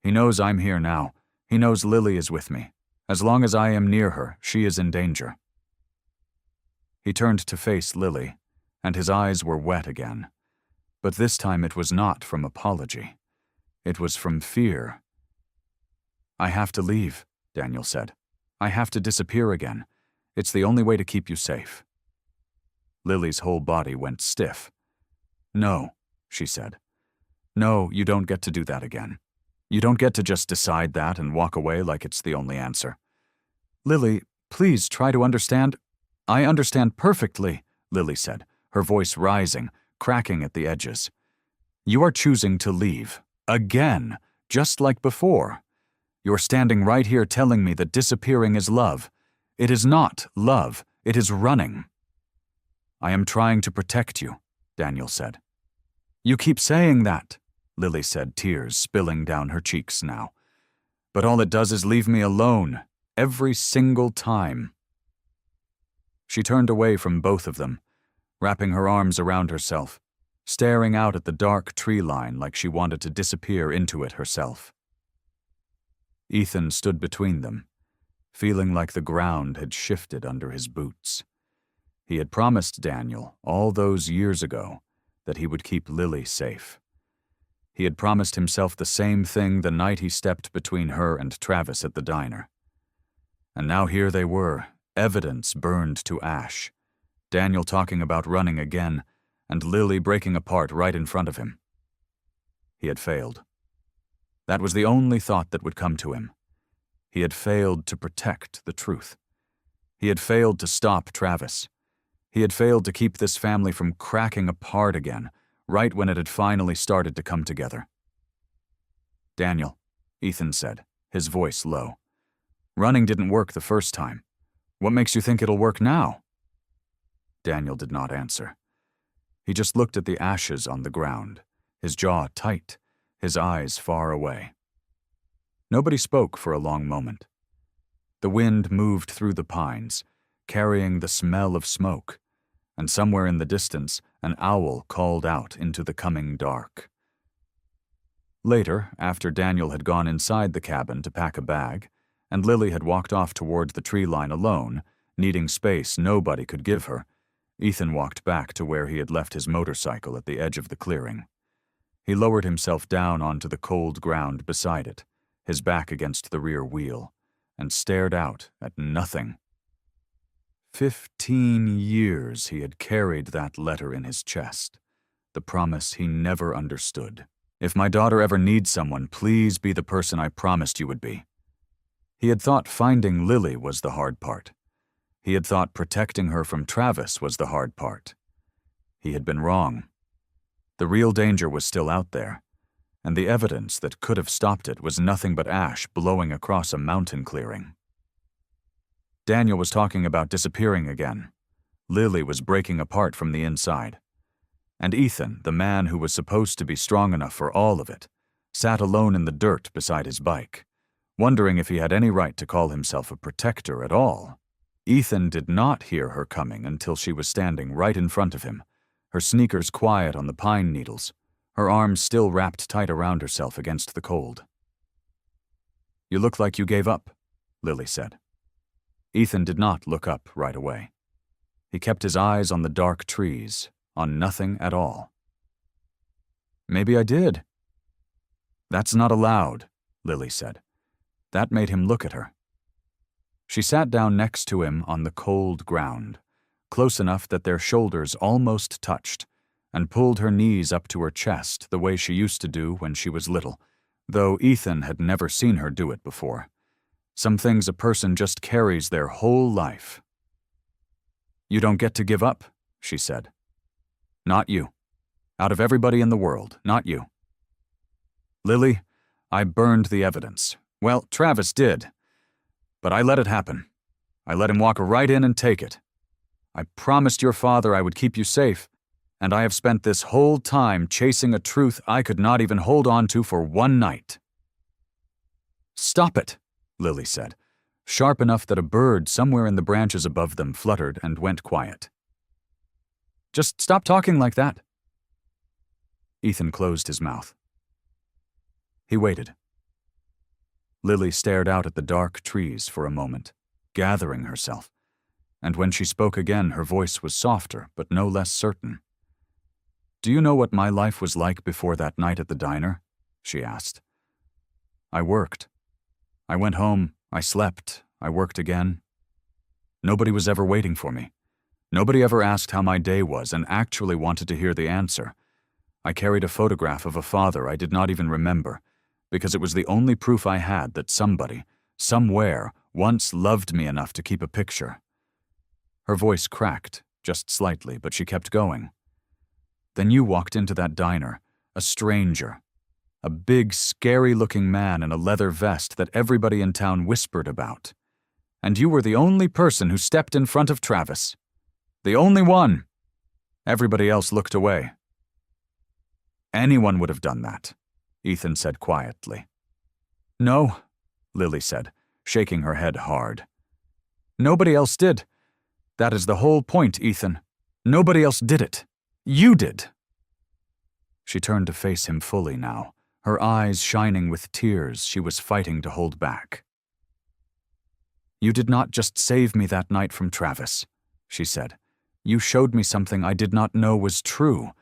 "He knows I'm here now. He knows Lily is with me. As long as I am near her, she is in danger." He turned to face Lily, and his eyes were wet again. But this time it was not from apology. It was from fear. "I have to leave," Daniel said. "I have to disappear again. It's the only way to keep you safe." Lily's whole body went stiff. "No," she said. "No, you don't get to do that again. You don't get to just decide that and walk away like it's the only answer. Lily, please try to understand." "I understand perfectly," Lily said, her voice rising, cracking at the edges. "You are choosing to leave. Again, just like before. You're standing right here telling me that disappearing is love. It is not love. It is running." "I am trying to protect you," Daniel said. "You keep saying that," Lily said, tears spilling down her cheeks now. "But all it does is leave me alone, every single time." She turned away from both of them, wrapping her arms around herself, staring out at the dark tree line like she wanted to disappear into it herself. Ethan stood between them, feeling like the ground had shifted under his boots. He had promised Daniel, all those years ago, that he would keep Lily safe. He had promised himself the same thing the night he stepped between her and Travis at the diner. And now here they were, evidence burned to ash. Daniel talking about running again, and Lily breaking apart right in front of him. He had failed. That was the only thought that would come to him. He had failed to protect the truth. He had failed to stop Travis. He had failed to keep this family from cracking apart again, right when it had finally started to come together. "Daniel," Ethan said, his voice low. "Running didn't work the first time. What makes you think it'll work now?" Daniel did not answer. He just looked at the ashes on the ground, his jaw tight, his eyes far away. Nobody spoke for a long moment. The wind moved through the pines, carrying the smell of smoke, and somewhere in the distance, an owl called out into the coming dark. Later, after Daniel had gone inside the cabin to pack a bag, and Lily had walked off toward the tree line alone, needing space nobody could give her, Ethan walked back to where he had left his motorcycle at the edge of the clearing. He lowered himself down onto the cold ground beside it, his back against the rear wheel, and stared out at nothing. 15 years he had carried that letter in his chest, the promise he never understood. "If my daughter ever needs someone, please be the person I promised you would be." He had thought finding Lily was the hard part. He had thought protecting her from Travis was the hard part. He had been wrong. The real danger was still out there, and the evidence that could have stopped it was nothing but ash blowing across a mountain clearing. Daniel was talking about disappearing again. Lily was breaking apart from the inside. And Ethan, the man who was supposed to be strong enough for all of it, sat alone in the dirt beside his bike, wondering if he had any right to call himself a protector at all. Ethan did not hear her coming until she was standing right in front of him, her sneakers quiet on the pine needles, her arms still wrapped tight around herself against the cold. "You look like you gave up," Lily said. Ethan did not look up right away. He kept his eyes on the dark trees, on nothing at all. "Maybe I did." "That's not allowed," Lily said. That made him look at her. She sat down next to him on the cold ground, close enough that their shoulders almost touched, and pulled her knees up to her chest the way she used to do when she was little, though Ethan had never seen her do it before. Some things a person just carries their whole life. "You don't get to give up," she said. "Not you. Out of everybody in the world, not you." "Lily, I burned the evidence. Well, Travis did. But I let it happen. I let him walk right in and take it. I promised your father I would keep you safe, and I have spent this whole time chasing a truth I could not even hold on to for one night." "Stop it," Lily said, sharp enough that a bird somewhere in the branches above them fluttered and went quiet. "Just stop talking like that." Ethan closed his mouth. He waited. Lily stared out at the dark trees for a moment, gathering herself, and when she spoke again her voice was softer but no less certain. "Do you know what my life was like before that night at the diner?" she asked. "I worked. I went home, I slept, I worked again. Nobody was ever waiting for me. Nobody ever asked how my day was and actually wanted to hear the answer. I carried a photograph of a father I did not even remember, because it was the only proof I had that somebody, somewhere, once loved me enough to keep a picture." Her voice cracked, just slightly, but she kept going. "Then you walked into that diner, a stranger. A big, scary-looking man in a leather vest that everybody in town whispered about. And you were the only person who stepped in front of Travis. The only one. Everybody else looked away." "Anyone would have done that," Ethan said quietly. "No," Lily said, shaking her head hard. "Nobody else did. That is the whole point, Ethan. Nobody else did it. You did." She turned to face him fully now, her eyes shining with tears she was fighting to hold back. "You did not just save me that night from Travis," she said. "You showed me something I did not know was true.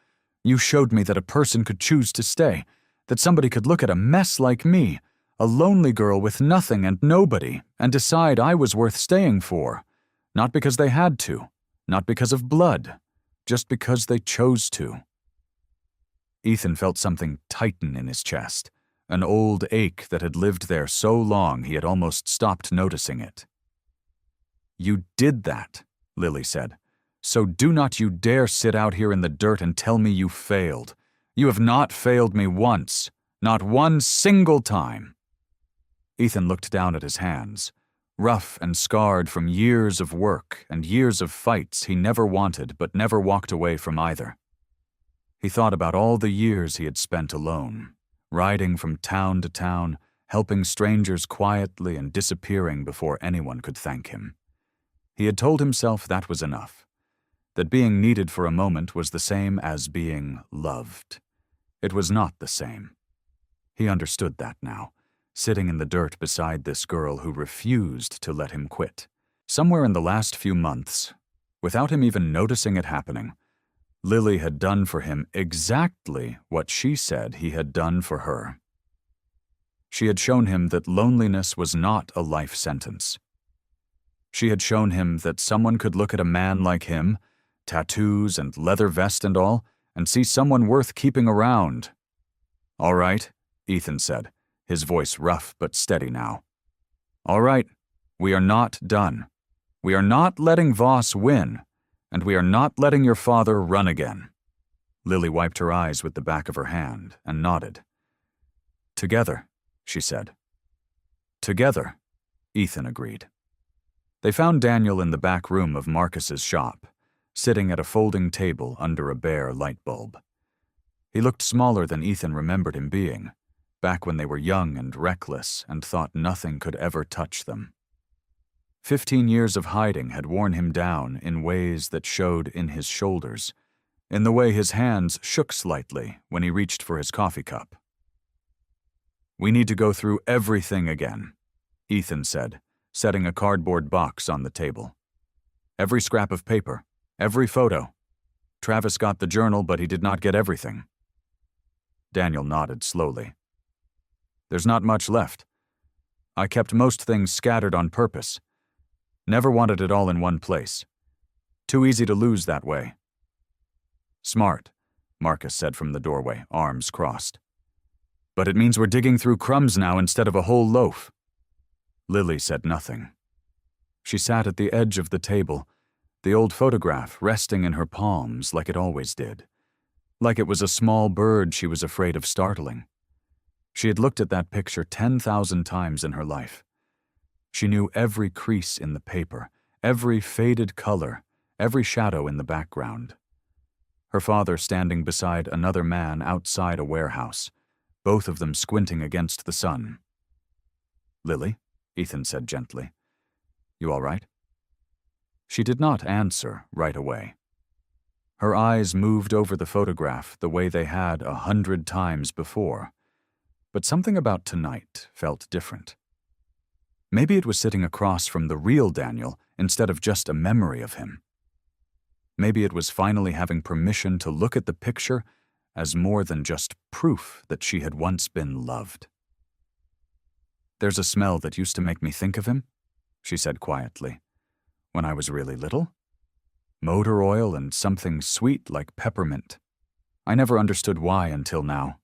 You showed me that a person could choose to stay, that somebody could look at a mess like me, a lonely girl with nothing and nobody, and decide I was worth staying for. Not because they had to, not because of blood, just because they chose to. Ethan felt something tighten in his chest, an old ache that had lived there so long he had almost stopped noticing it. "You did that," Lily said. "So do not you dare sit out here in the dirt and tell me you failed. You have not failed me once, not one single time." Ethan looked down at his hands, rough and scarred from years of work and years of fights he never wanted but never walked away from either. He thought about all the years he had spent alone, riding from town to town, helping strangers quietly and disappearing before anyone could thank him. He had told himself that was enough, that being needed for a moment was the same as being loved. It was not the same. He understood that now, sitting in the dirt beside this girl who refused to let him quit. Somewhere in the last few months, without him even noticing it happening, Lily had done for him exactly what she said he had done for her. She had shown him that loneliness was not a life sentence. She had shown him that someone could look at a man like him, tattoos and leather vest and all, and see someone worth keeping around. "All right," Ethan said, his voice rough but steady now. "All right, we are not done. We are not letting Voss win, and we are not letting your father run again." Lily wiped her eyes with the back of her hand and nodded. "Together," she said. "Together," Ethan agreed. They found Daniel in the back room of Marcus's shop, sitting at a folding table under a bare light bulb. He looked smaller than Ethan remembered him being, back when they were young and reckless and thought nothing could ever touch them. 15 years of hiding had worn him down in ways that showed in his shoulders, in the way his hands shook slightly when he reached for his coffee cup. "We need to go through everything again," Ethan said, setting a cardboard box on the table. "Every scrap of paper, every photo. Travis got the journal, but he did not get everything." Daniel nodded slowly. "There's not much left. I kept most things scattered on purpose. Never wanted it all in one place. Too easy to lose that way." "Smart," Marcus said from the doorway, arms crossed. "But it means we're digging through crumbs now instead of a whole loaf." Lily said nothing. She sat at the edge of the table, the old photograph resting in her palms like it always did, like it was a small bird she was afraid of startling. She had looked at that picture 10,000 times in her life. She knew every crease in the paper, every faded color, every shadow in the background. Her father standing beside another man outside a warehouse, both of them squinting against the sun. "Lily?" Ethan said gently. "You all right?" She did not answer right away. Her eyes moved over the photograph the way they had 100 times before, but something about tonight felt different. Maybe it was sitting across from the real Daniel instead of just a memory of him. Maybe it was finally having permission to look at the picture as more than just proof that she had once been loved. "There's a smell that used to make me think of him," she said quietly, "when I was really little. Motor oil and something sweet like peppermint. I never understood why until now."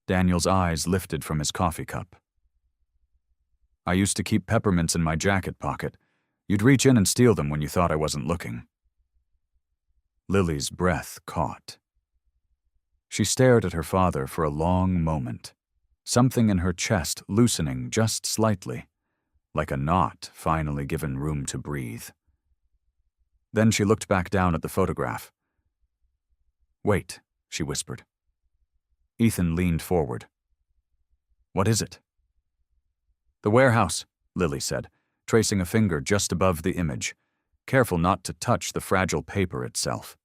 Daniel's eyes lifted from his coffee cup. "I used to keep peppermints in my jacket pocket. You'd reach in and steal them when you thought I wasn't looking." Lily's breath caught. She stared at her father for a long moment, something in her chest loosening just slightly, like a knot finally given room to breathe. Then she looked back down at the photograph. "Wait," she whispered. Ethan leaned forward. "What is it?" "The warehouse," Lily said, tracing a finger just above the image, careful not to touch the fragile paper itself.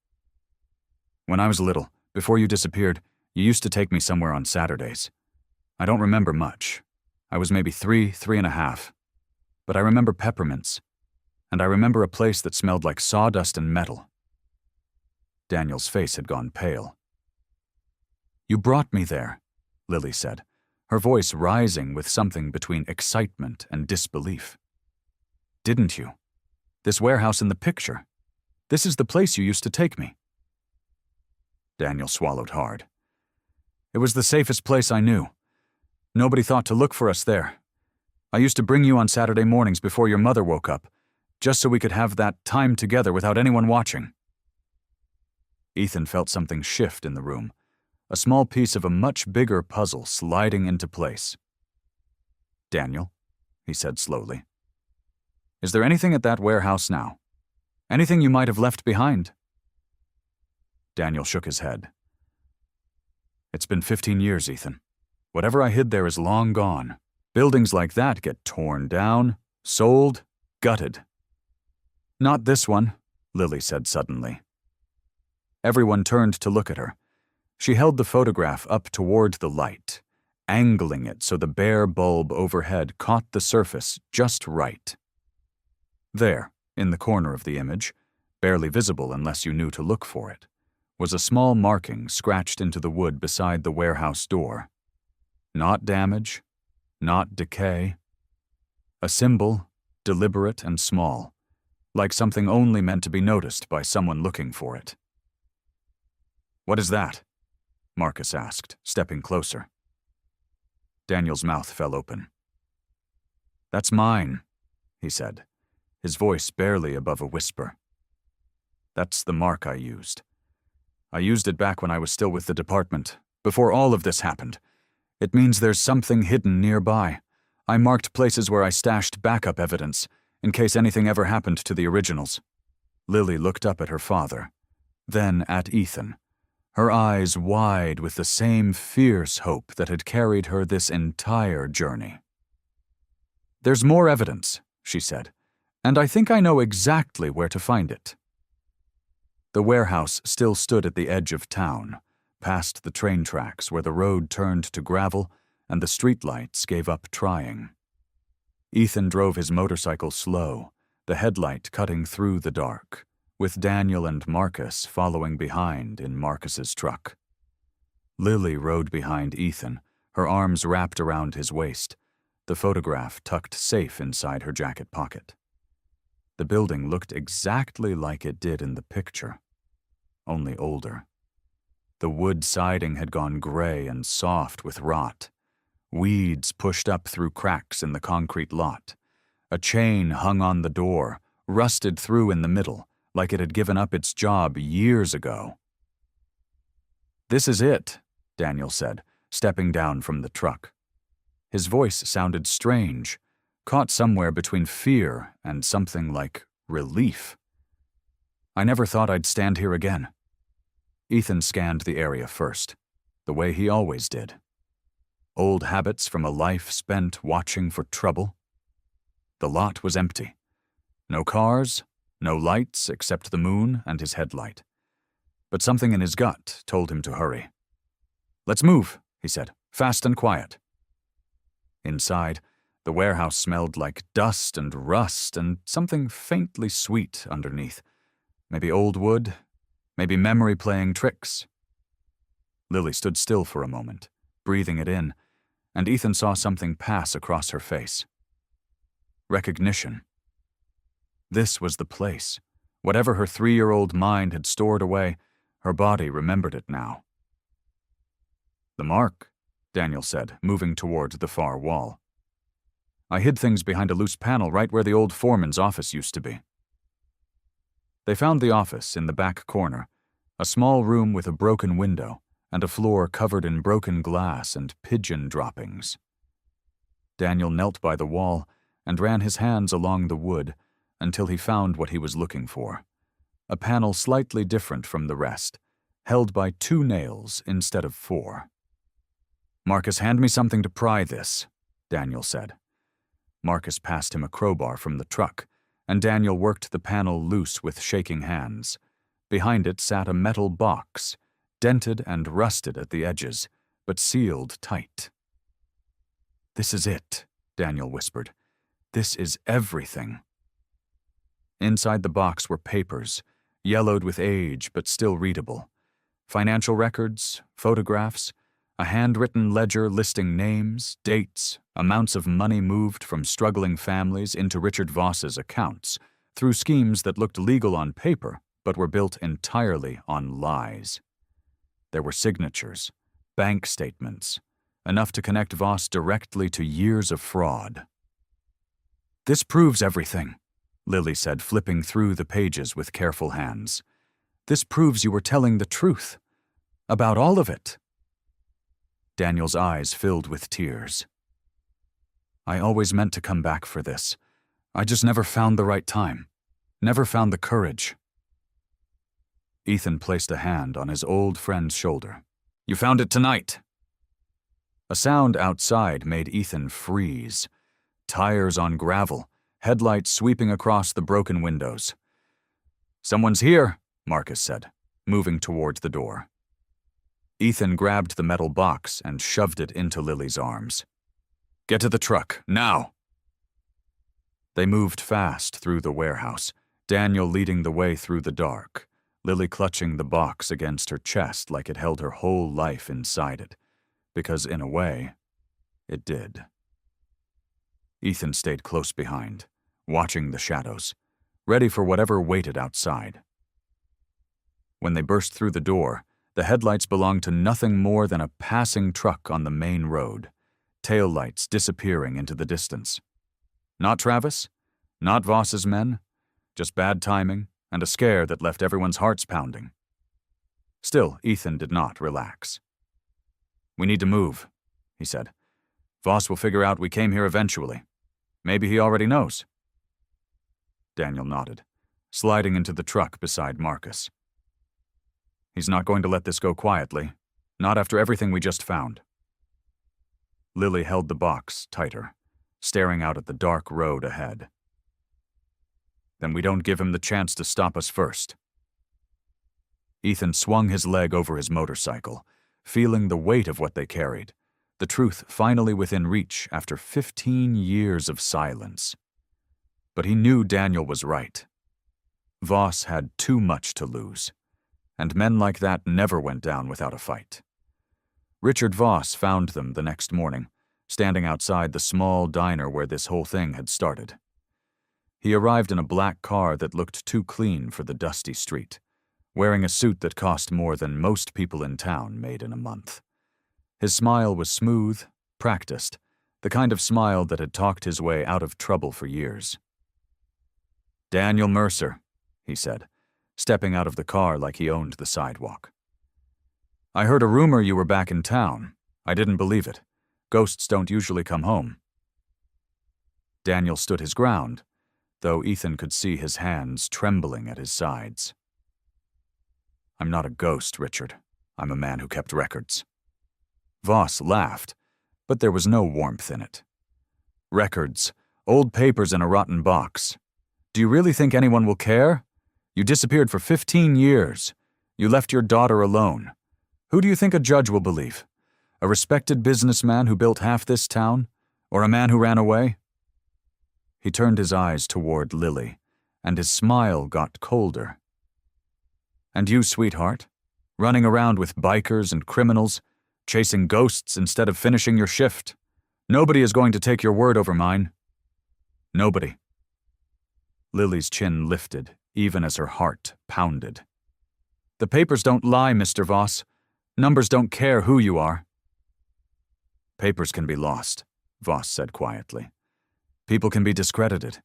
"When I was little, before you disappeared, you used to take me somewhere on Saturdays. I don't remember much. I was maybe 3.5. But I remember peppermints, and I remember a place that smelled like sawdust and metal." Daniel's face had gone pale. "You brought me there," Lily said, her voice rising with something between excitement and disbelief. "Didn't you? This warehouse in the picture. This is the place you used to take me." Daniel swallowed hard. "It was the safest place I knew. Nobody thought to look for us there. I used to bring you on Saturday mornings before your mother woke up, just so we could have that time together without anyone watching." Ethan felt something shift in the room, a small piece of a much bigger puzzle sliding into place. "Daniel," he said slowly, "is there anything at that warehouse now? Anything you might have left behind?" Daniel shook his head. "It's been 15 years, Ethan. Whatever I hid there is long gone. Buildings like that get torn down, sold, gutted." "Not this one," Lily said suddenly. Everyone turned to look at her. She held the photograph up toward the light, angling it so the bare bulb overhead caught the surface just right. There, in the corner of the image, barely visible unless you knew to look for it, was a small marking scratched into the wood beside the warehouse door. Not damage, not decay. A symbol, deliberate and small, like something only meant to be noticed by someone looking for it. "What is that?" Marcus asked, stepping closer. Daniel's mouth fell open. "That's mine," he said, his voice barely above a whisper. "That's the mark I used. I used it back when I was still with the department, before all of this happened. It means there's something hidden nearby. I marked places where I stashed backup evidence, in case anything ever happened to the originals." Lily looked up at her father, then at Ethan, her eyes wide with the same fierce hope that had carried her this entire journey. "There's more evidence," she said, "and I think I know exactly where to find it." The warehouse still stood at the edge of town, past the train tracks where the road turned to gravel and the streetlights gave up trying. Ethan drove his motorcycle slow, the headlight cutting through the dark, with Daniel and Marcus following behind in Marcus's truck. Lily rode behind Ethan, her arms wrapped around his waist, the photograph tucked safe inside her jacket pocket. The building looked exactly like it did in the picture, only older. The wood siding had gone gray and soft with rot. Weeds pushed up through cracks in the concrete lot. A chain hung on the door, rusted through in the middle, like it had given up its job years ago. "This is it," Daniel said, stepping down from the truck. His voice sounded strange, caught somewhere between fear and something like relief. "I never thought I'd stand here again." Ethan scanned the area first, the way he always did. Old habits from a life spent watching for trouble. The lot was empty. No cars, no lights except the moon and his headlight. But something in his gut told him to hurry. "Let's move," he said, "fast and quiet." Inside, the warehouse smelled like dust and rust and something faintly sweet underneath. Maybe old wood, maybe memory playing tricks. Lily stood still for a moment, breathing it in, and Ethan saw something pass across her face. Recognition. This was the place. Whatever her 3-year-old mind had stored away, her body remembered it now. "The mark," Daniel said, moving toward the far wall. "I hid things behind a loose panel right where the old foreman's office used to be." They found the office in the back corner, a small room with a broken window and a floor covered in broken glass and pigeon droppings. Daniel knelt by the wall and ran his hands along the wood until he found what he was looking for, a panel slightly different from the rest, held by 2 nails instead of 4. "Marcus, hand me something to pry this," Daniel said. Marcus passed him a crowbar from the truck, and Daniel worked the panel loose with shaking hands. Behind it sat a metal box, dented and rusted at the edges, but sealed tight. "This is it," Daniel whispered. "This is everything." Inside the box were papers, yellowed with age but still readable. Financial records, photographs, a handwritten ledger listing names, dates, amounts of money moved from struggling families into Richard Voss's accounts through schemes that looked legal on paper but were built entirely on lies. There were signatures, bank statements, enough to connect Voss directly to years of fraud. "This proves everything," Lily said, flipping through the pages with careful hands. "This proves you were telling the truth. About all of it." Daniel's eyes filled with tears. "I always meant to come back for this. I just never found the right time. Never found the courage." Ethan placed a hand on his old friend's shoulder. "You found it tonight." A sound outside made Ethan freeze. Tires on gravel, headlights sweeping across the broken windows. "Someone's here," Marcus said, moving towards the door. Ethan grabbed the metal box and shoved it into Lily's arms. "Get to the truck, now!" They moved fast through the warehouse, Daniel leading the way through the dark, Lily clutching the box against her chest like it held her whole life inside it, because in a way, it did. Ethan stayed close behind, watching the shadows, ready for whatever waited outside. When they burst through the door, the headlights belonged to nothing more than a passing truck on the main road, taillights disappearing into the distance. Not Travis, not Voss's men, just bad timing and a scare that left everyone's hearts pounding. Still, Ethan did not relax. "We need to move," he said. "Voss will figure out we came here eventually. Maybe he already knows." Daniel nodded, sliding into the truck beside Marcus. "He's not going to let this go quietly, not after everything we just found." Lily held the box tighter, staring out at the dark road ahead. "Then we don't give him the chance to stop us first." Ethan swung his leg over his motorcycle, feeling the weight of what they carried, the truth finally within reach after 15 years of silence. But he knew Daniel was right. Voss had too much to lose, and men like that never went down without a fight. Richard Voss found them the next morning, standing outside the small diner where this whole thing had started. He arrived in a black car that looked too clean for the dusty street, wearing a suit that cost more than most people in town made in a month. His smile was smooth, practiced, the kind of smile that had talked his way out of trouble for years. "Daniel Mercer," he said, stepping out of the car like he owned the sidewalk. "I heard a rumor you were back in town. I didn't believe it. Ghosts don't usually come home." Daniel stood his ground, though Ethan could see his hands trembling at his sides. "I'm not a ghost, Richard. I'm a man who kept records." Voss laughed, but there was no warmth in it. "Records, old papers in a rotten box. Do you really think anyone will care? You disappeared for 15 years. You left your daughter alone. Who do you think a judge will believe? A respected businessman who built half this town? Or a man who ran away?" He turned his eyes toward Lily, and his smile got colder. "And you, sweetheart? Running around with bikers and criminals, chasing ghosts instead of finishing your shift. Nobody is going to take your word over mine. Nobody." Lily's chin lifted, even as her heart pounded. "The papers don't lie, Mr. Voss. Numbers don't care who you are." "Papers can be lost," Voss said quietly. "People can be discredited.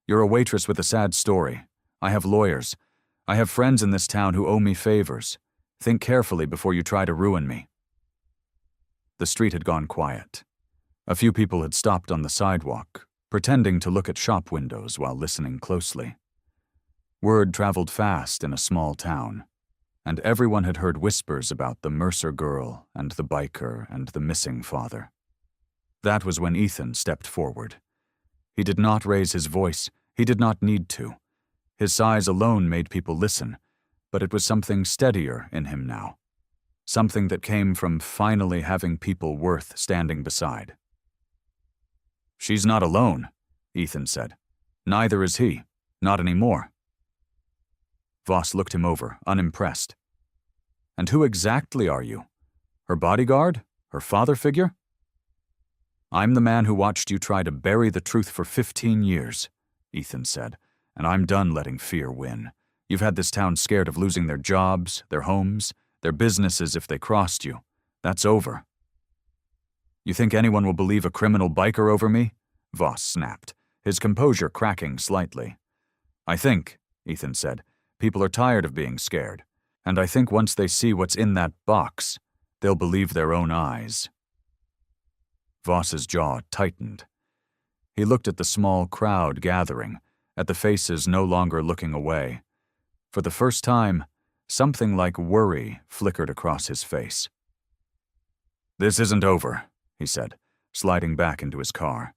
You're a waitress with a sad story. I have lawyers. I have friends in this town who owe me favors. Think carefully before you try to ruin me." The street had gone quiet. A few people had stopped on the sidewalk, pretending to look at shop windows while listening closely. Word traveled fast in a small town, and everyone had heard whispers about the Mercer girl and the biker and the missing father. That was when Ethan stepped forward. He did not raise his voice. He did not need to. His size alone made people listen, but it was something steadier in him now. Something that came from finally having people worth standing beside. "She's not alone," Ethan said. "Neither is he. Not anymore." Voss looked him over, unimpressed. "And who exactly are you? Her bodyguard? Her father figure?" "I'm the man who watched you try to bury the truth for 15 years, Ethan said, "and I'm done letting fear win. You've had this town scared of losing their jobs, their homes, their businesses if they crossed you. That's over. You think anyone will believe a criminal biker over me? Voss snapped, his composure cracking slightly. I think, Ethan said, people are tired of being scared, and I think once they see what's in that box, they'll believe their own eyes. Voss's jaw tightened. He looked at the small crowd gathering, at the faces no longer looking away. For the first time, something like worry flickered across his face. This isn't over, he said, sliding back into his car.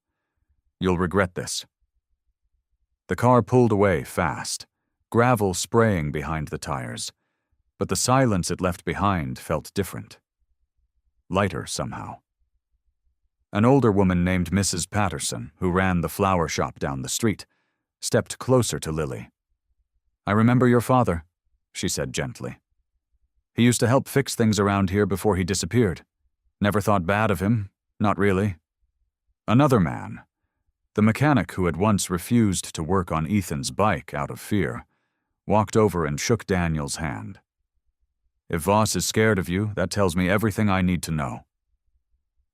You'll regret this. The car pulled away fast, gravel spraying behind the tires, but the silence it left behind felt different. Lighter somehow. An older woman named Mrs. Patterson, who ran the flower shop down the street, stepped closer to Lily. I remember your father, she said gently. He used to help fix things around here before he disappeared. Never thought bad of him, not really. Another man, the mechanic who had once refused to work on Ethan's bike out of fear, walked over and shook Daniel's hand. If Voss is scared of you, that tells me everything I need to know.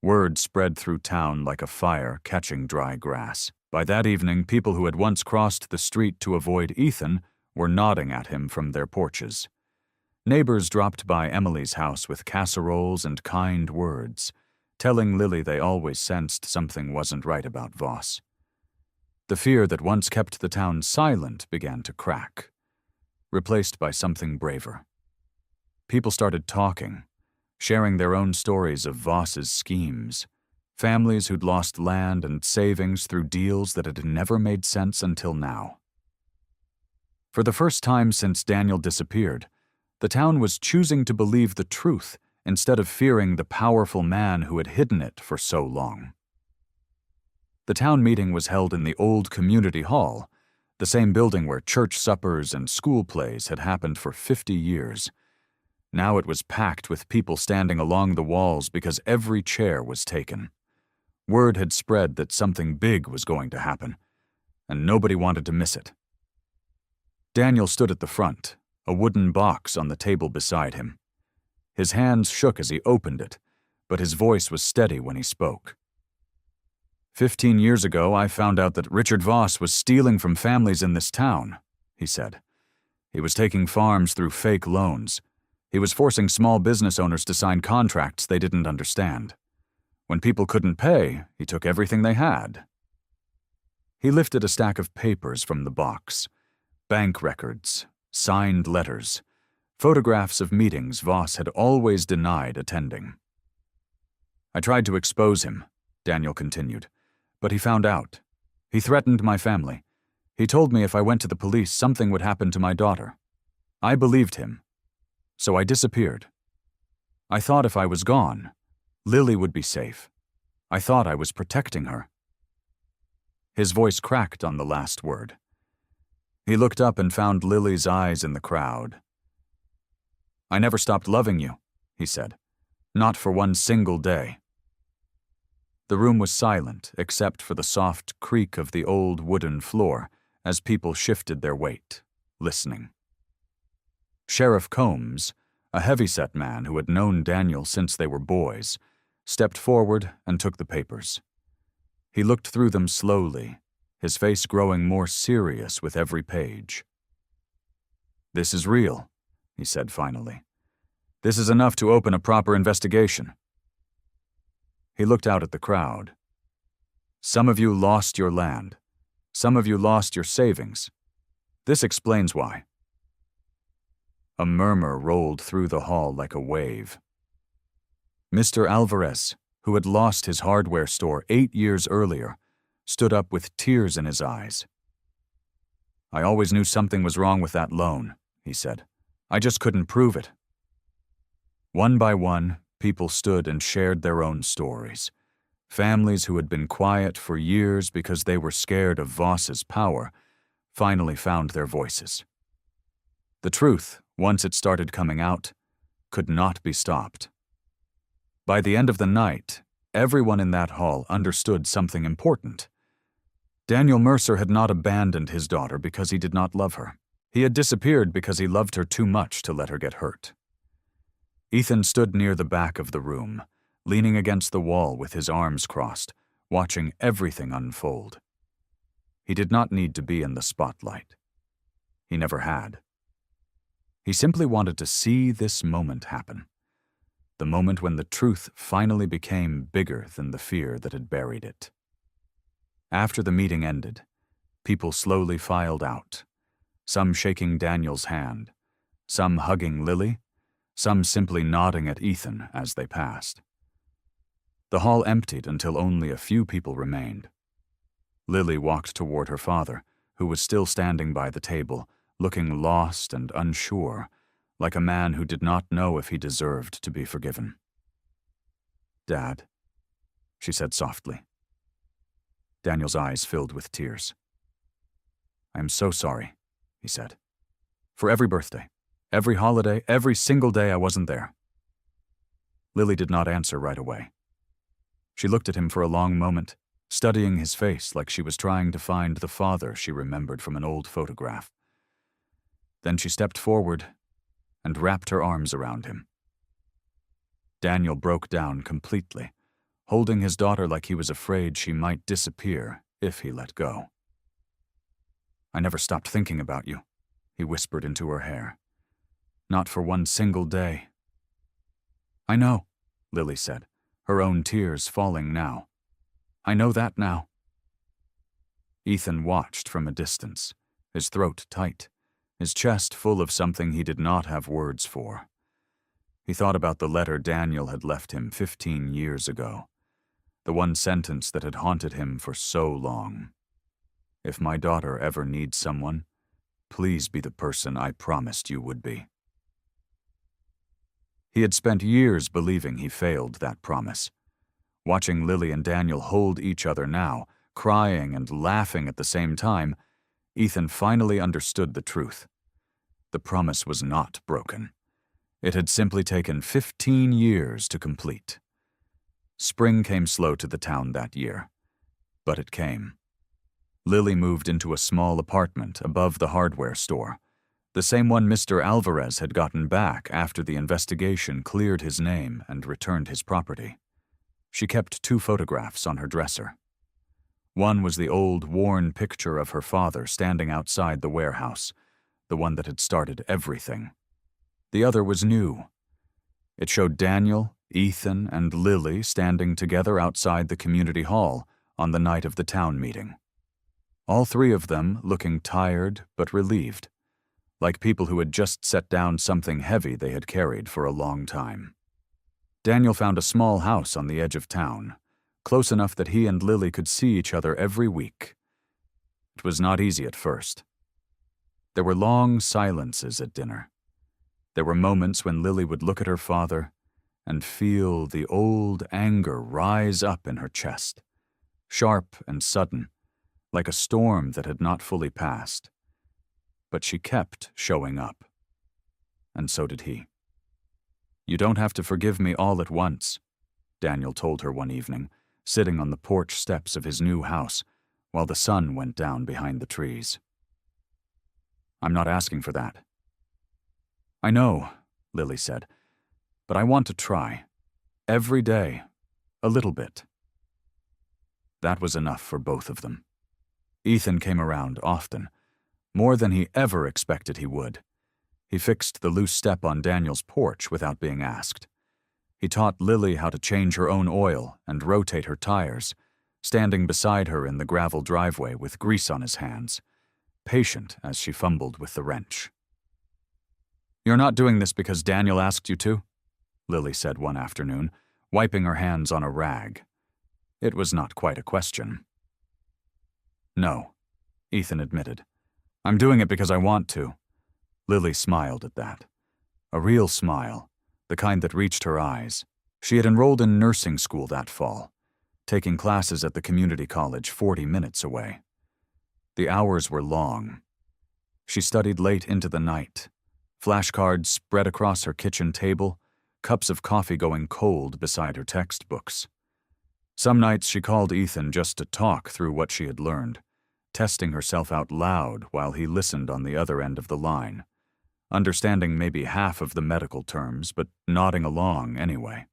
Word spread through town like a fire catching dry grass. By that evening, people who had once crossed the street to avoid Ethan were nodding at him from their porches. Neighbors dropped by Emily's house with casseroles and kind words, telling Lily they always sensed something wasn't right about Voss. The fear that once kept the town silent began to crack, replaced by something braver. People started talking, sharing their own stories of Voss's schemes, families who'd lost land and savings through deals that had never made sense until now. For the first time since Daniel disappeared, the town was choosing to believe the truth instead of fearing the powerful man who had hidden it for so long. The town meeting was held in the old community hall, the same building where church suppers and school plays had happened for 50 years. Now it was packed with people standing along the walls because every chair was taken. Word had spread that something big was going to happen, and nobody wanted to miss it. Daniel stood at the front, a wooden box on the table beside him. His hands shook as he opened it, but his voice was steady when he spoke. 15 years ago, I found out that Richard Voss was stealing from families in this town, he said. He was taking farms through fake loans. He was forcing small business owners to sign contracts they didn't understand. When people couldn't pay, he took everything they had. He lifted a stack of papers from the box. Bank records, signed letters, photographs of meetings Voss had always denied attending. I tried to expose him, Daniel continued, but he found out. He threatened my family. He told me if I went to the police, something would happen to my daughter. I believed him. So I disappeared. I thought if I was gone, Lily would be safe. I thought I was protecting her. His voice cracked on the last word. He looked up and found Lily's eyes in the crowd. I never stopped loving you, he said. Not for one single day. The room was silent except for the soft creak of the old wooden floor as people shifted their weight, listening. Sheriff Combs, a heavyset man who had known Daniel since they were boys, stepped forward and took the papers. He looked through them slowly, his face growing more serious with every page. This is real, he said finally. This is enough to open a proper investigation. He looked out at the crowd. Some of you lost your land. Some of you lost your savings. This explains why. A murmur rolled through the hall like a wave. Mr. Alvarez, who had lost his hardware store 8 years earlier, stood up with tears in his eyes. I always knew something was wrong with that loan, he said. I just couldn't prove it. One by one, people stood and shared their own stories. Families who had been quiet for years because they were scared of Voss's power finally found their voices. The truth, once it started coming out, could not be stopped. By the end of the night, everyone in that hall understood something important. Daniel Mercer had not abandoned his daughter because he did not love her. He had disappeared because he loved her too much to let her get hurt. Ethan stood near the back of the room, leaning against the wall with his arms crossed, watching everything unfold. He did not need to be in the spotlight. He never had. He simply wanted to see this moment happen. The moment when the truth finally became bigger than the fear that had buried it. After the meeting ended, people slowly filed out, some shaking Daniel's hand, some hugging Lily, some simply nodding at Ethan as they passed. The hall emptied until only a few people remained. Lily walked toward her father, who was still standing by the table, looking lost and unsure, like a man who did not know if he deserved to be forgiven. "Dad," she said softly. Daniel's eyes filled with tears. "I am so sorry," he said. "For every birthday, every holiday, every single day I wasn't there." Lily did not answer right away. She looked at him for a long moment, studying his face like she was trying to find the father she remembered from an old photograph. Then she stepped forward and wrapped her arms around him. Daniel broke down completely, holding his daughter like he was afraid she might disappear if he let go. "I never stopped thinking about you," he whispered into her hair. "Not for one single day." "I know," Lily said, her own tears falling now. "I know that now." Ethan watched from a distance, his throat tight, his chest full of something he did not have words for. He thought about the letter Daniel had left him 15 years ago, the one sentence that had haunted him for so long. "If my daughter ever needs someone, please be the person I promised you would be." He had spent years believing he failed that promise. Watching Lily and Daniel hold each other now, crying and laughing at the same time, Ethan finally understood the truth. The promise was not broken. It had simply taken 15 years to complete. Spring came slow to the town that year, but it came. Lily moved into a small apartment above the hardware store, the same one Mr. Alvarez had gotten back after the investigation cleared his name and returned his property. She kept 2 photographs on her dresser. One was the old, worn picture of her father standing outside the warehouse, the one that had started everything. The other was new. It showed Daniel, Ethan, and Lily standing together outside the community hall on the night of the town meeting. All 3 of them looking tired but relieved, like people who had just set down something heavy they had carried for a long time. Daniel found a small house on the edge of town, close enough that he and Lily could see each other every week. It was not easy at first. There were long silences at dinner. There were moments when Lily would look at her father and feel the old anger rise up in her chest, sharp and sudden, like a storm that had not fully passed. But she kept showing up. And so did he. "You don't have to forgive me all at once," Daniel told her one evening, sitting on the porch steps of his new house while the sun went down behind the trees. "I'm not asking for that." "I know," Lily said, "but I want to try. Every day, a little bit." That was enough for both of them. Ethan came around often, more than he ever expected he would. He fixed the loose step on Daniel's porch without being asked. He taught Lily how to change her own oil and rotate her tires, standing beside her in the gravel driveway with grease on his hands, patient as she fumbled with the wrench. "You're not doing this because Daniel asked you to?" Lily said one afternoon, wiping her hands on a rag. It was not quite a question. "No," Ethan admitted. "I'm doing it because I want to." Lily smiled at that. A real smile, the kind that reached her eyes. She had enrolled in nursing school that fall, taking classes at the community college 40 minutes away. The hours were long. She studied late into the night, flashcards spread across her kitchen table, cups of coffee going cold beside her textbooks. Some nights she called Ethan just to talk through what she had learned, testing herself out loud while he listened on the other end of the line, understanding maybe half of the medical terms, but nodding along anyway.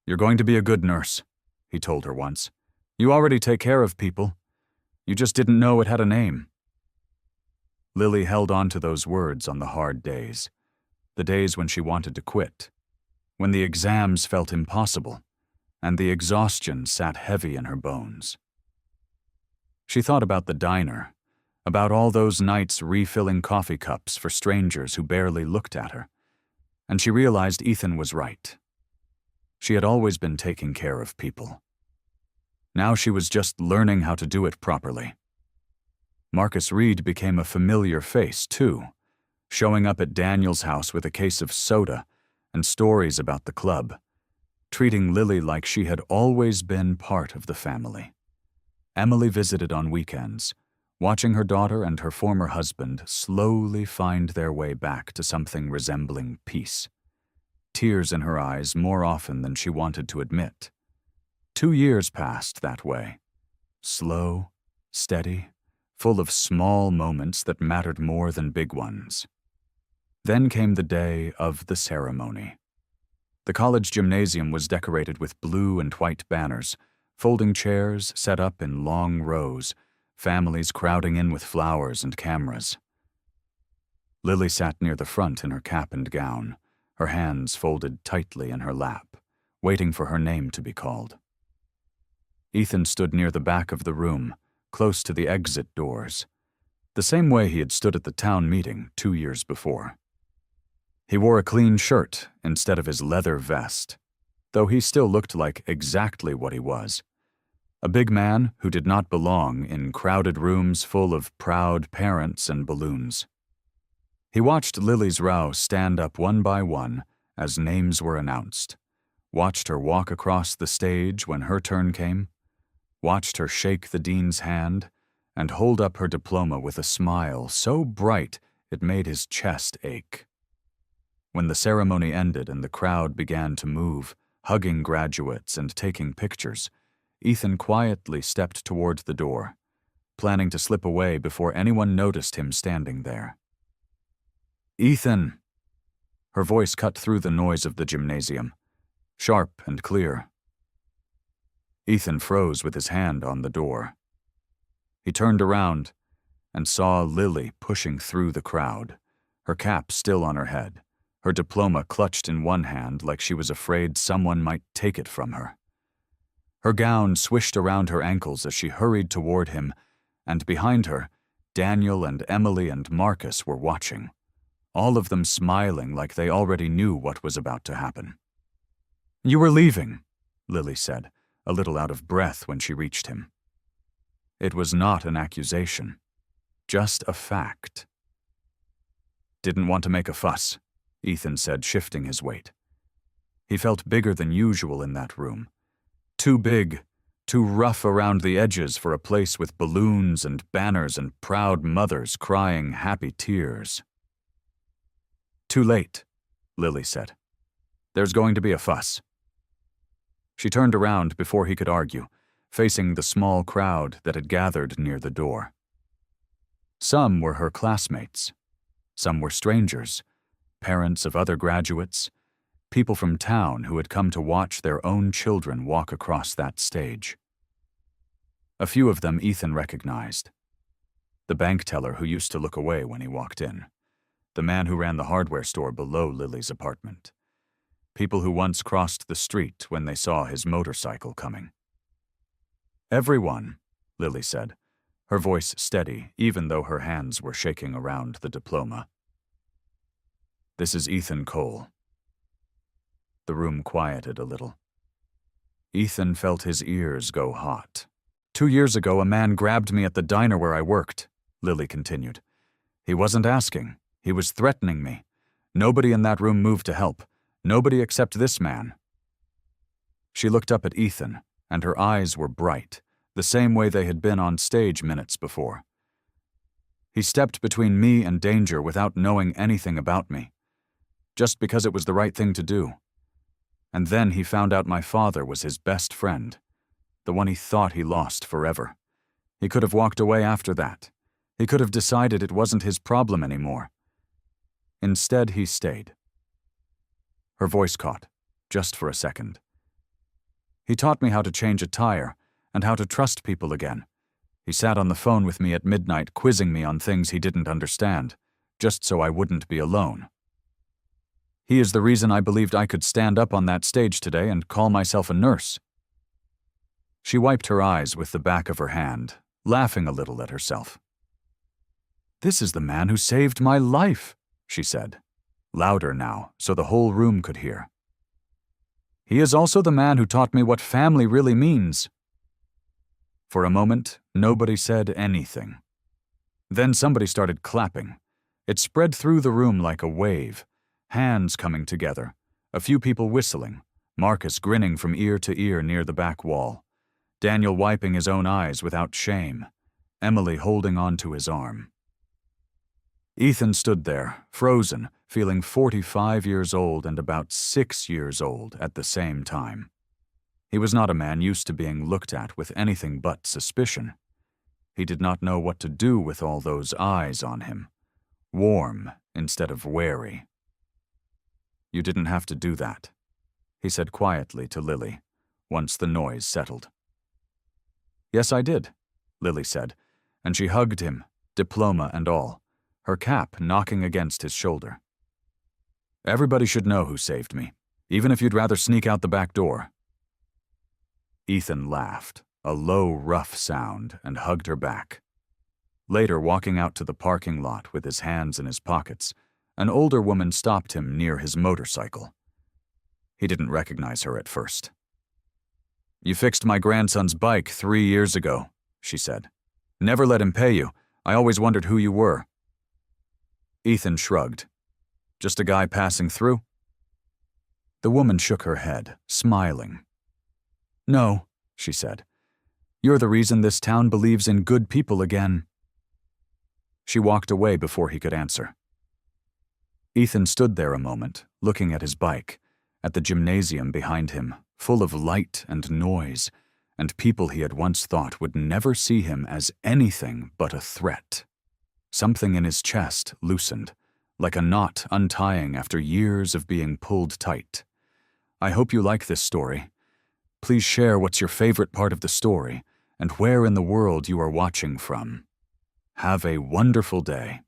"You're going to be a good nurse," he told her once. "You already take care of people. You just didn't know it had a name." Lily held on to those words on the hard days, the days when she wanted to quit, when the exams felt impossible, and the exhaustion sat heavy in her bones. She thought about the diner, about all those nights refilling coffee cups for strangers who barely looked at her, and she realized Ethan was right. She had always been taking care of people. Now she was just learning how to do it properly. Marcus Reed became a familiar face, too, showing up at Daniel's house with a case of soda and stories about the club, treating Lily like she had always been part of the family. Emily visited on weekends, watching her daughter and her former husband slowly find their way back to something resembling peace. Tears in her eyes more often than she wanted to admit. 2 years passed that way. Slow, steady, full of small moments that mattered more than big ones. Then came the day of the ceremony. The college gymnasium was decorated with blue and white banners, folding chairs set up in long rows, families crowding in with flowers and cameras. Lily sat near the front in her cap and gown, her hands folded tightly in her lap, waiting for her name to be called. Ethan stood near the back of the room, close to the exit doors, the same way he had stood at the town meeting 2 years before. He wore a clean shirt instead of his leather vest, though he still looked like exactly what he was, a big man who did not belong in crowded rooms full of proud parents and balloons. He watched Lily's row stand up one by one as names were announced, watched her walk across the stage when her turn came, watched her shake the dean's hand and hold up her diploma with a smile so bright it made his chest ache. When the ceremony ended and the crowd began to move, hugging graduates and taking pictures, Ethan quietly stepped toward the door, planning to slip away before anyone noticed him standing there. "Ethan!" Her voice cut through the noise of the gymnasium, sharp and clear. Ethan froze with his hand on the door. He turned around and saw Lily pushing through the crowd, her cap still on her head, her diploma clutched in one hand like she was afraid someone might take it from her. Her gown swished around her ankles as she hurried toward him, and behind her, Daniel and Emily and Marcus were watching, all of them smiling like they already knew what was about to happen. "You were leaving," Lily said, a little out of breath when she reached him. It was not an accusation, just a fact. "Didn't want to make a fuss," Ethan said, shifting his weight. He felt bigger than usual in that room. Too big, too rough around the edges for a place with balloons and banners and proud mothers crying happy tears. "Too late," Lily said. "There's going to be a fuss." She turned around before he could argue, facing the small crowd that had gathered near the door. Some were her classmates. Some were strangers, parents of other graduates, people from town who had come to watch their own children walk across that stage. A few of them Ethan recognized. The bank teller who used to look away when he walked in. The man who ran the hardware store below Lily's apartment. People who once crossed the street when they saw his motorcycle coming. "Everyone," Lily said, her voice steady even though her hands were shaking around the diploma. "This is Ethan Cole." The room quieted a little. Ethan felt his ears go hot. 2 years ago, a man grabbed me at the diner where I worked, Lily continued. He wasn't asking. He was threatening me. Nobody in that room moved to help. Nobody except this man. She looked up at Ethan, and her eyes were bright, the same way they had been on stage minutes before. He stepped between me and danger without knowing anything about me, just because it was the right thing to do. And then he found out my father was his best friend, the one he thought he lost forever. He could have walked away after that. He could have decided it wasn't his problem anymore. Instead, he stayed. Her voice caught, just for a second. He taught me how to change a tire and how to trust people again. He sat on the phone with me at midnight, quizzing me on things he didn't understand, just so I wouldn't be alone. He is the reason I believed I could stand up on that stage today and call myself a nurse. She wiped her eyes with the back of her hand, laughing a little at herself. "This is the man who saved my life," she said, louder now so the whole room could hear. "He is also the man who taught me what family really means." For a moment, nobody said anything. Then somebody started clapping. It spread through the room like a wave, hands coming together, a few people whistling, Marcus grinning from ear to ear near the back wall, Daniel wiping his own eyes without shame, Emily holding on to his arm. Ethan stood there, frozen, feeling 45 years old and about 6 years old at the same time. He was not a man used to being looked at with anything but suspicion. He did not know what to do with all those eyes on him, warm instead of wary. "You didn't have to do that," he said quietly to Lily, once the noise settled. "Yes, I did," Lily said, and she hugged him, diploma and all, her cap knocking against his shoulder. "Everybody should know who saved me, even if you'd rather sneak out the back door." Ethan laughed, a low, rough sound, and hugged her back. Later, walking out to the parking lot with his hands in his pockets, an older woman stopped him near his motorcycle. He didn't recognize her at first. "You fixed my grandson's bike 3 years ago," she said. "Never let him pay you. I always wondered who you were." Ethan shrugged. "Just a guy passing through?" The woman shook her head, smiling. "No," she said. "You're the reason this town believes in good people again." She walked away before he could answer. Ethan stood there a moment, looking at his bike, at the gymnasium behind him, full of light and noise, and people he had once thought would never see him as anything but a threat. Something in his chest loosened, like a knot untying after years of being pulled tight. I hope you like this story. Please share what's your favorite part of the story and where in the world you are watching from. Have a wonderful day.